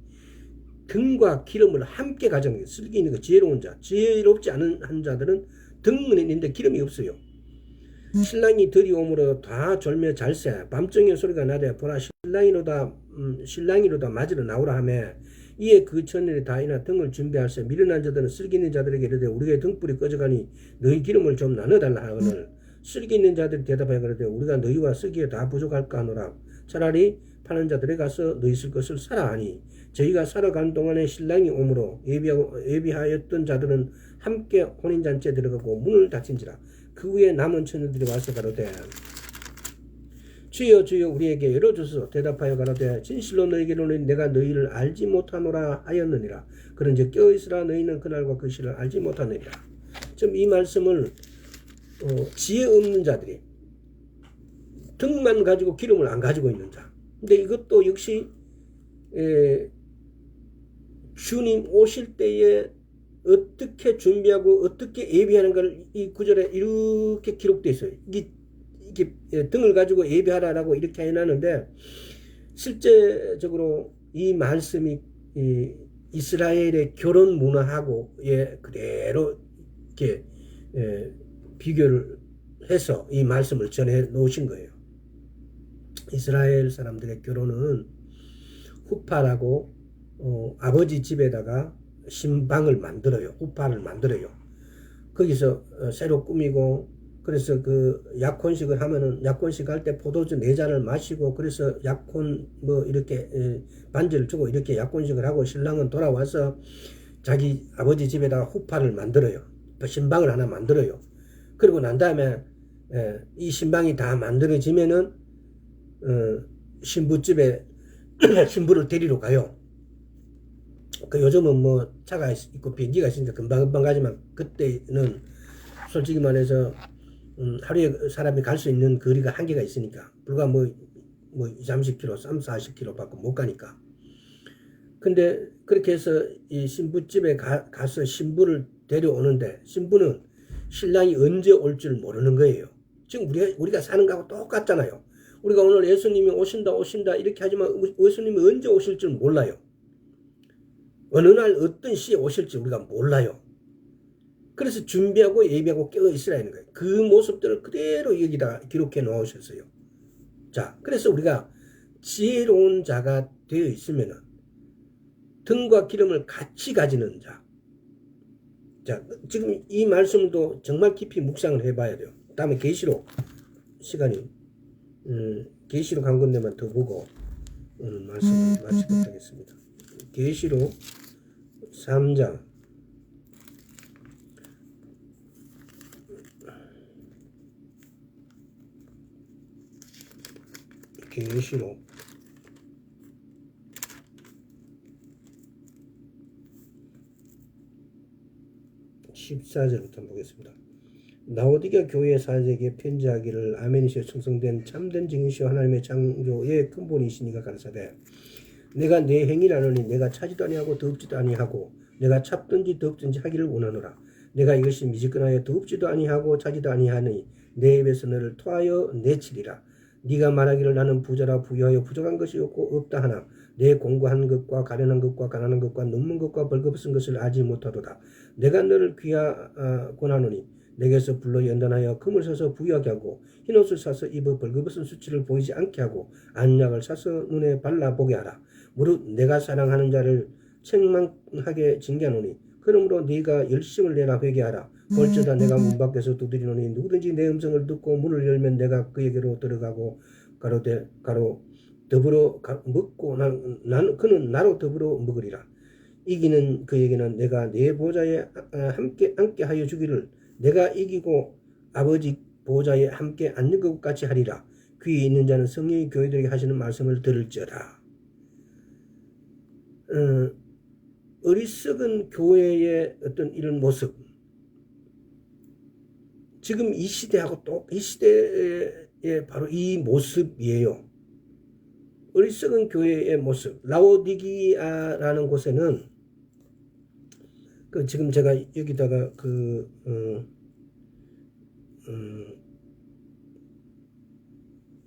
등과 기름을 함께 가져간 게 슬기 있는 거 지혜로운 자. 지혜롭지 않은 한 자들은 등은 있는데 기름이 없어요. 신랑이 들이오므로 다 졸며 잘새 밤중에 소리가 나되 보라 신랑이로다 맞으러 나오라 하며 이에 그 처녀들이 다 이나 등을 준비할세 미련한 자들은 슬기 있는 자들에게 이르되 우리의 등불이 꺼져가니 너희 기름을 좀 나눠달라 하거늘 슬기 있는 자들이 대답하여 그러되 우리가 너희와 쓰기에 다 부족할까 하노라. 차라리 파는 자들에 가서 너희 쓸 것을 사라 하니 저희가 사러 간 동안에 신랑이 오므로 예비하였던 자들은 함께 혼인잔치에 들어가고 문을 닫힌지라. 그 후에 남은 처녀들이 와서 가로되 주여 주여 우리에게 열어주소서. 대답하여 가로되 진실로 너희에게로는 내가 너희를 알지 못하노라 하였느니라. 그런즉 깨어있으라. 너희는 그날과 그 시를 알지 못하느니라. 지금 이 말씀을 지혜 없는 자들이 등만 가지고 기름을 안 가지고 있는 자. 근데 이것도 역시 주님 오실 때에 어떻게 준비하고 어떻게 예비하는 걸 이 구절에 이렇게 기록되어 있어요. 이게 등을 가지고 예비하라라고 이렇게 해놨는데 실제적으로 이 말씀이 이스라엘의 결혼 문화하고 그대로 이렇게 비교를 해서 이 말씀을 전해 놓으신 거예요. 이스라엘 사람들의 결혼은 후파라고 아버지 집에다가 신방을 만들어요. 후파를 만들어요. 거기서 새로 꾸미고 그래서 그 약혼식을 하면은 약혼식 할 때 포도주 4잔을 마시고 그래서 약혼 뭐 이렇게 반지를 주고 이렇게 약혼식을 하고 신랑은 돌아와서 자기 아버지 집에다가 후파를 만들어요. 신방을 하나 만들어요. 그리고 난 다음에 이 신방이 다 만들어지면은 신부집에 신부를 데리러 가요. 그 요즘은 뭐 차가 있고 비행기가 있으니까 금방금방 가지만 그때는 솔직히 말해서 하루에 사람이 갈 수 있는 거리가 한계가 있으니까 불과 뭐 2, 30km, 3, 40km 밖에 못 가니까. 근데 그렇게 해서 이 신부집에 가서 신부를 데려오는데 신부는 신랑이 언제 올 줄 모르는 거예요. 지금 우리가 사는 거하고 똑같잖아요. 우리가 오늘 예수님이 오신다 이렇게 하지만 예수님이 언제 오실 줄 몰라요. 어느 날 어떤 시에 오실지 우리가 몰라요. 그래서 준비하고 예비하고 깨어 있으라 하는 거예요. 그 모습들을 그대로 여기다 기록해 놓으셨어요. 자, 그래서 우리가 지혜로운 자가 되어 있으면은 등과 기름을 같이 가지는 자. 자, 지금 이 말씀도 정말 깊이 묵상을 해봐야 돼요. 다음에 계시록 시간이 계시록 한 군데만 더 보고 오늘 말씀을 마치도록 하겠습니다. 계시록 3장 계시록 14절부터 보겠습니다. 라오디게아 교회 사제에게 편지하기를 아멘이시여 충성된 참된 증인이시여 하나님의 창조의 근본이시니가 가라사대 내가 내 행위를 아노니 내가 차지도 아니하고 더럽지도 아니하고 내가 찹든지 더럽든지 하기를 원하노라. 내가 이것이 미지근하여 더럽지도 아니하고 차지도 아니하니 내 입에서 너를 토하여 내치리라. 네가 말하기를 나는 부자라 부유하여 부족한 것이 없다 하나 내 공고한 것과 가련한 것과 가난한 것과 넘는 것과 벌거벗은 것을 알지 못하도다. 내가 너를 귀하곤 하노니 내게서 불로 연단하여 금을 사서 부유하게 하고 흰옷을 사서 입어 벌거벗은 수치를 보이지 않게 하고 안약을 사서 눈에 발라보게 하라. 무릇 내가 사랑하는 자를 책망하게 징계하노니 그러므로 네가 열심을 내라 회개하라. 볼지어다 내가 문 밖에서 두드리노니 누구든지 내 음성을 듣고 문을 열면 내가 그에게로 들어가고 가로 더불어 먹고 그는 나로 더불어 먹으리라. 이기는 그에게는 내가 내 보좌에 함께 앉게 하여 주기를 내가 이기고 아버지 보좌에 함께 앉는 것 같이 하리라. 귀에 있는 자는 성령이 교회들에게 하시는 말씀을 들을지어다. 어리석은 교회의 어떤 이런 모습 지금 이 시대하고 이 시대의 바로 이 모습이에요. 어리석은 교회의 모습. 라오디기아라는 곳에는 지금 제가 여기다가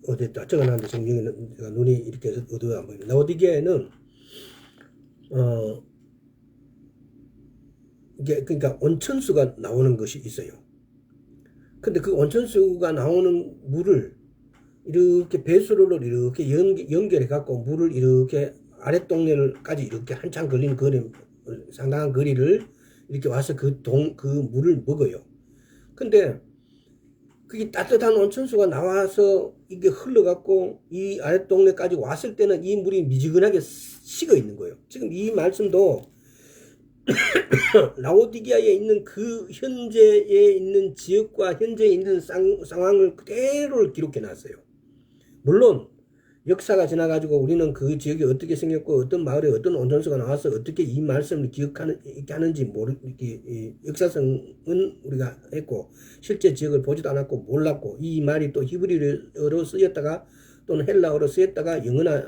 어디다 적어놨는데 지금 여기는 제가 눈이 이렇게 어두워 안 보이네. 라오디기아에는 이게 그러니까 온천수가 나오는 것이 있어요. 근데 그 온천수가 나오는 물을 이렇게 배수로를 이렇게 연결해 갖고 물을 이렇게 아랫동네를까지 이렇게 한참 걸리는 거리, 상당한 거리를 이렇게 와서 그 물을 먹어요. 근데 그게 따뜻한 온천수가 나와서 이게 흘러갖고 이 아랫동네까지 왔을 때는 이 물이 미지근하게 식어 있는 거예요. 지금 이 말씀도 라오디게아에 있는 그 현재에 있는 지역과 현재에 있는 상황을 그대로 기록해 놨어요. 물론 역사가 지나가지고 우리는 그 지역이 어떻게 생겼고 어떤 마을에 어떤 온천수가 나와서 어떻게 이 말씀을 이렇게 하는지 역사성은 우리가 했고 실제 지역을 보지도 않았고 몰랐고 이 말이 또 히브리어로 쓰였다가 또는 헬라어로 쓰였다가 영어나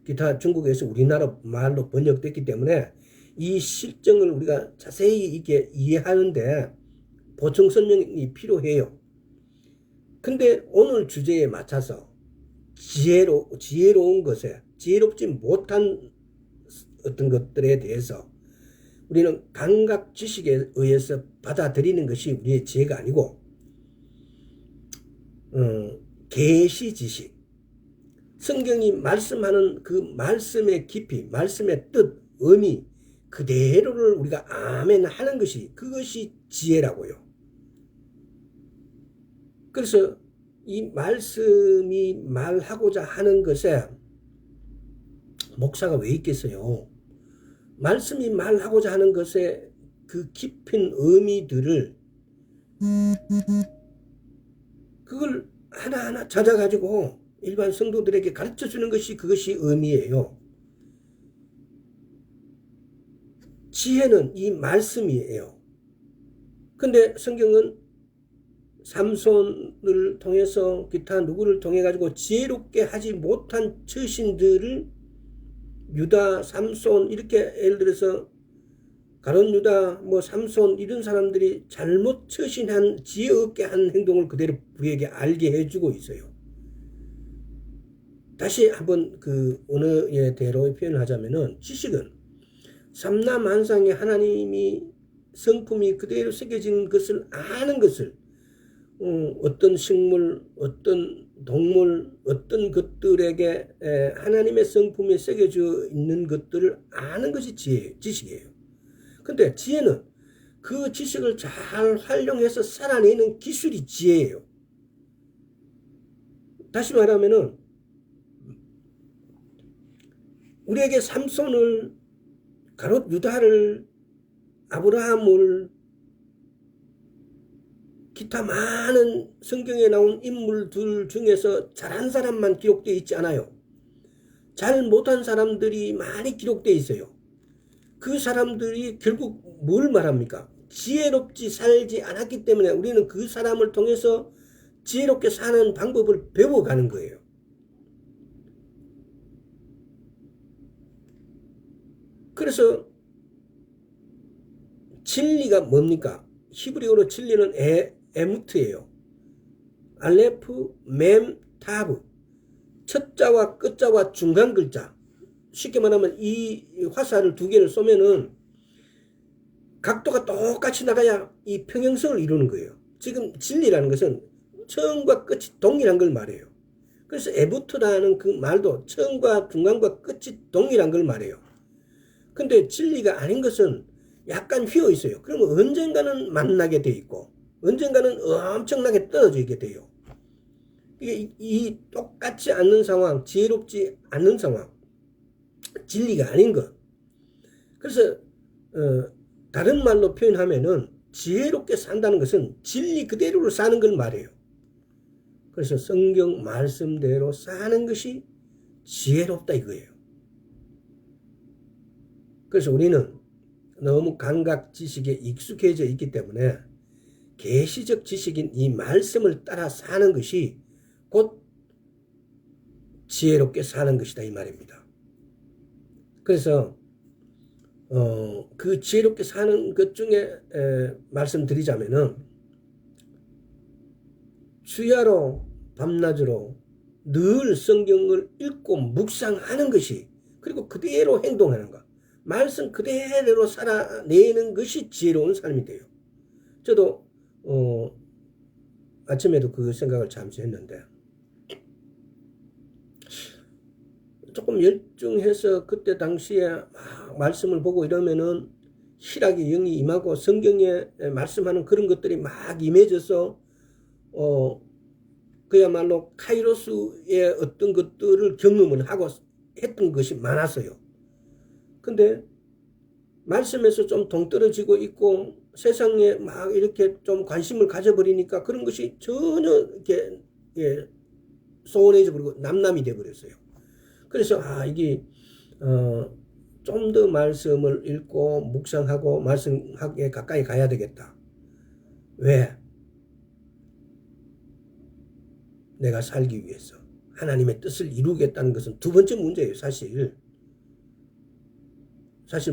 기타 중국에서 우리나라 말로 번역됐기 때문에 이 실정을 우리가 자세히 이렇게 이해하는데 보충 설명이 필요해요. 근데 오늘 주제에 맞춰서 지혜로운 것에 지혜롭지 못한 어떤 것들에 대해서 우리는 감각 지식에 의해서 받아들이는 것이 우리의 지혜가 아니고 계시 지식 성경이 말씀하는 그 말씀의 깊이 말씀의 뜻 의미 그대로를 우리가 아멘 하는 것이 그것이 지혜라고요. 그래서 이 말씀이 말하고자 하는 것에 목사가 왜 있겠어요? 말씀이 말하고자 하는 것에 그 깊은 의미들을 그걸 하나하나 찾아가지고 일반 성도들에게 가르쳐 주는 것이 그것이 의미예요. 지혜는 이 말씀이에요. 근데 성경은 삼손을 통해서 기타 누구를 통해 가지고 지혜롭게 하지 못한 처신들을 유다, 삼손 이렇게 예를 들어서 가룟 유다, 뭐 삼손 이런 사람들이 잘못 처신한 지혜 없게 한 행동을 그대로 우리에게 알게 해주고 있어요. 다시 한번 그 언어의 대로 표현을 하자면은 지식은 삼라만상에 하나님이 성품이 그대로 새겨진 것을 아는 것을 어떤 식물, 어떤 동물, 어떤 것들에게 하나님의 성품이 새겨져 있는 것들을 아는 것이 지식이에요. 근데 지혜는 그 지식을 잘 활용해서 살아내는 기술이 지혜예요. 다시 말하면은 우리에게 삼손을, 가롯 유다를, 아브라함을, 기타 많은 성경에 나온 인물들 중에서 잘한 사람만 기록되어 있지 않아요. 잘 못한 사람들이 많이 기록되어 있어요. 그 사람들이 결국 뭘 말합니까? 지혜롭지 살지 않았기 때문에 우리는 그 사람을 통해서 지혜롭게 사는 방법을 배워가는 거예요. 그래서 진리가 뭡니까? 히브리어로 진리는 에무트예요. 알레프, mem, 타브. 첫 자와 끝 자와 중간 글자. 쉽게 말하면 이 화살을 두 개를 쏘면은 각도가 똑같이 나가야 이 평행선을 이루는 거예요. 지금 진리라는 것은 처음과 끝이 동일한 걸 말해요. 그래서 에부트라는 그 말도 처음과 중간과 끝이 동일한 걸 말해요. 근데 진리가 아닌 것은 약간 휘어 있어요. 그러면 언젠가는 만나게 돼 있고 언젠가는 엄청나게 떨어지게 돼요. 이게 이 똑같지 않는 상황, 지혜롭지 않는 상황, 진리가 아닌 것. 그래서 다른 말로 표현하면은 지혜롭게 산다는 것은 진리 그대로를 사는 걸 말해요. 그래서 성경 말씀대로 사는 것이 지혜롭다 이거예요. 그래서 우리는 너무 감각 지식에 익숙해져 있기 때문에 계시적 지식인 이 말씀을 따라 사는 것이 곧 지혜롭게 사는 것이다 이 말입니다. 그래서 그 지혜롭게 사는 것 중에 말씀드리자면은 주야로 밤낮으로 늘 성경을 읽고 묵상하는 것이, 그리고 그대로 행동하는 것, 말씀 그대로 살아내는 것이 지혜로운 삶이 돼요. 저도 아침에도 그 생각을 잠시 했는데 조금 열중해서 그때 당시에 말씀을 보고 이러면은 희락의 영이 임하고 성경에 말씀하는 그런 것들이 막 임해져서 그야말로 카이로스의 어떤 것들을 경험을 하고 했던 것이 많았어요. 근데 말씀에서 좀 동떨어지고 있고 세상에 막 이렇게 좀 관심을 가져버리니까 그런 것이 전혀 이렇게 소원해져 버리고 남남이 돼 버렸어요. 그래서 이게 좀 더 말씀을 읽고 묵상하고 말씀하기에 가까이 가야 되겠다. 왜? 내가 살기 위해서 하나님의 뜻을 이루겠다는 것은 두 번째 문제예요. 사실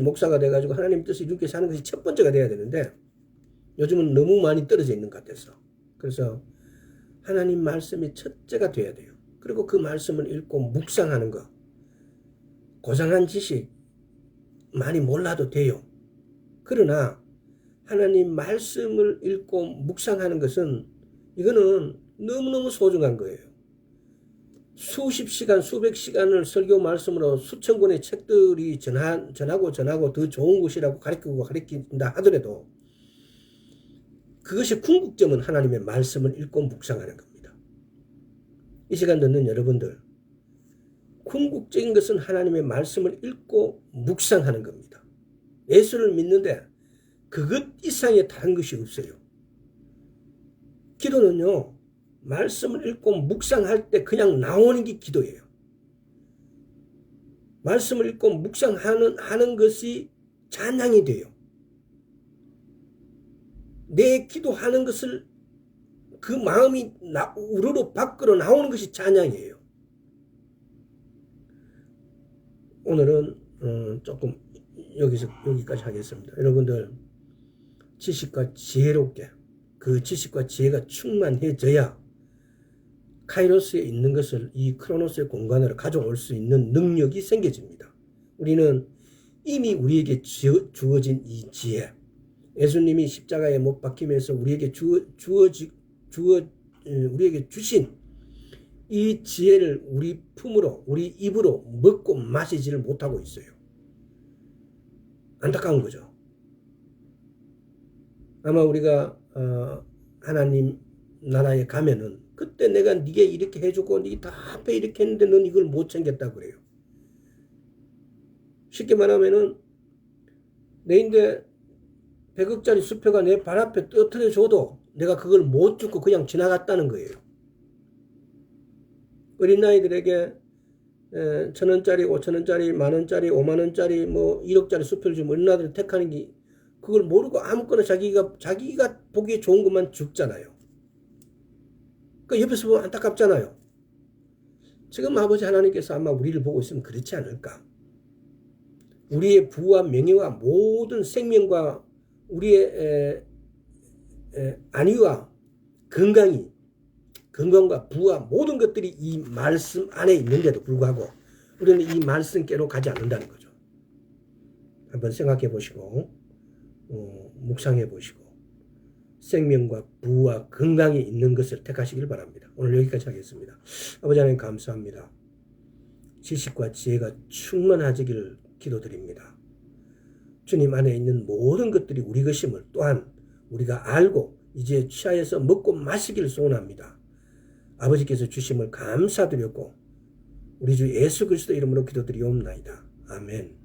목사가 돼가지고 하나님 뜻을 이루게 사는 것이 첫 번째가 돼야 되는데 요즘은 너무 많이 떨어져 있는 것 같아서, 그래서 하나님 말씀이 첫째가 돼야 돼요. 그리고 그 말씀을 읽고 묵상하는 것, 고상한 지식 많이 몰라도 돼요. 그러나 하나님 말씀을 읽고 묵상하는 것은 이거는 너무너무 소중한 거예요. 수십 시간, 수백 시간을 설교 말씀으로 수천 권의 책들이 전하고 더 좋은 것이라고 가르친다 하더라도 그것이 궁극점은 하나님의 말씀을 읽고 묵상하는 겁니다. 이 시간 듣는 여러분들, 궁극적인 것은 하나님의 말씀을 읽고 묵상하는 겁니다. 예수를 믿는데 그것 이상의 다른 것이 없어요. 기도는요, 말씀을 읽고 묵상할 때 그냥 나오는 게 기도예요. 말씀을 읽고 묵상하는 것이 찬양이 돼요. 내 기도하는 것을 그 마음이 우러러 밖으로 나오는 것이 찬양이에요. 오늘은 조금 여기까지 하겠습니다. 여러분들 지식과 지혜롭게 그 지식과 지혜가 충만해져야 카이로스에 있는 것을 이 크로노스의 공간으로 가져올 수 있는 능력이 생겨집니다. 우리는 이미 우리에게 주어진 이 지혜, 예수님이 십자가에 못 박히면서 우리에게 우리에게 주신 이 지혜를 우리 품으로, 우리 입으로 먹고 마시지를 못하고 있어요. 안타까운 거죠. 아마 우리가 하나님 나라에 가면은 그때 내가 네게 이렇게 해주고 네가 다 앞에 이렇게 했는데 넌 이걸 못 챙겼다 그래요. 쉽게 말하면은 내인데 100억짜리 수표가 내 발 앞에 떨어져 줘도 내가 그걸 못 주고 그냥 지나갔다는 거예요. 어린아이들에게 1,000원짜리, 5,000원짜리, 만원짜리, 5만원짜리, 뭐 1억짜리 수표를 주면 어린아이들이 택하는 게 그걸 모르고 아무거나 자기가 보기에 좋은 것만 죽잖아요. 그 옆에서 보면 안타깝잖아요. 지금 아버지 하나님께서 아마 우리를 보고 있으면 그렇지 않을까. 우리의 부와 명예와 모든 생명과 우리의 안위와 건강과 부와 모든 것들이 이 말씀 안에 있는데도 불구하고 우리는 이 말씀께로 가지 않는다는 거죠. 한번 생각해 보시고 묵상해 보시고 생명과 부와 건강이 있는 것을 택하시길 바랍니다. 오늘 여기까지 하겠습니다. 아버지 하나님 감사합니다. 지식과 지혜가 충만하시기를 기도드립니다. 주님 안에 있는 모든 것들이 우리 것임을 또한 우리가 알고 이제 취하여서 먹고 마시기를 소원합니다. 아버지께서 주심을 감사드렸고 우리 주 예수 그리스도 이름으로 기도드리옵나이다. 아멘.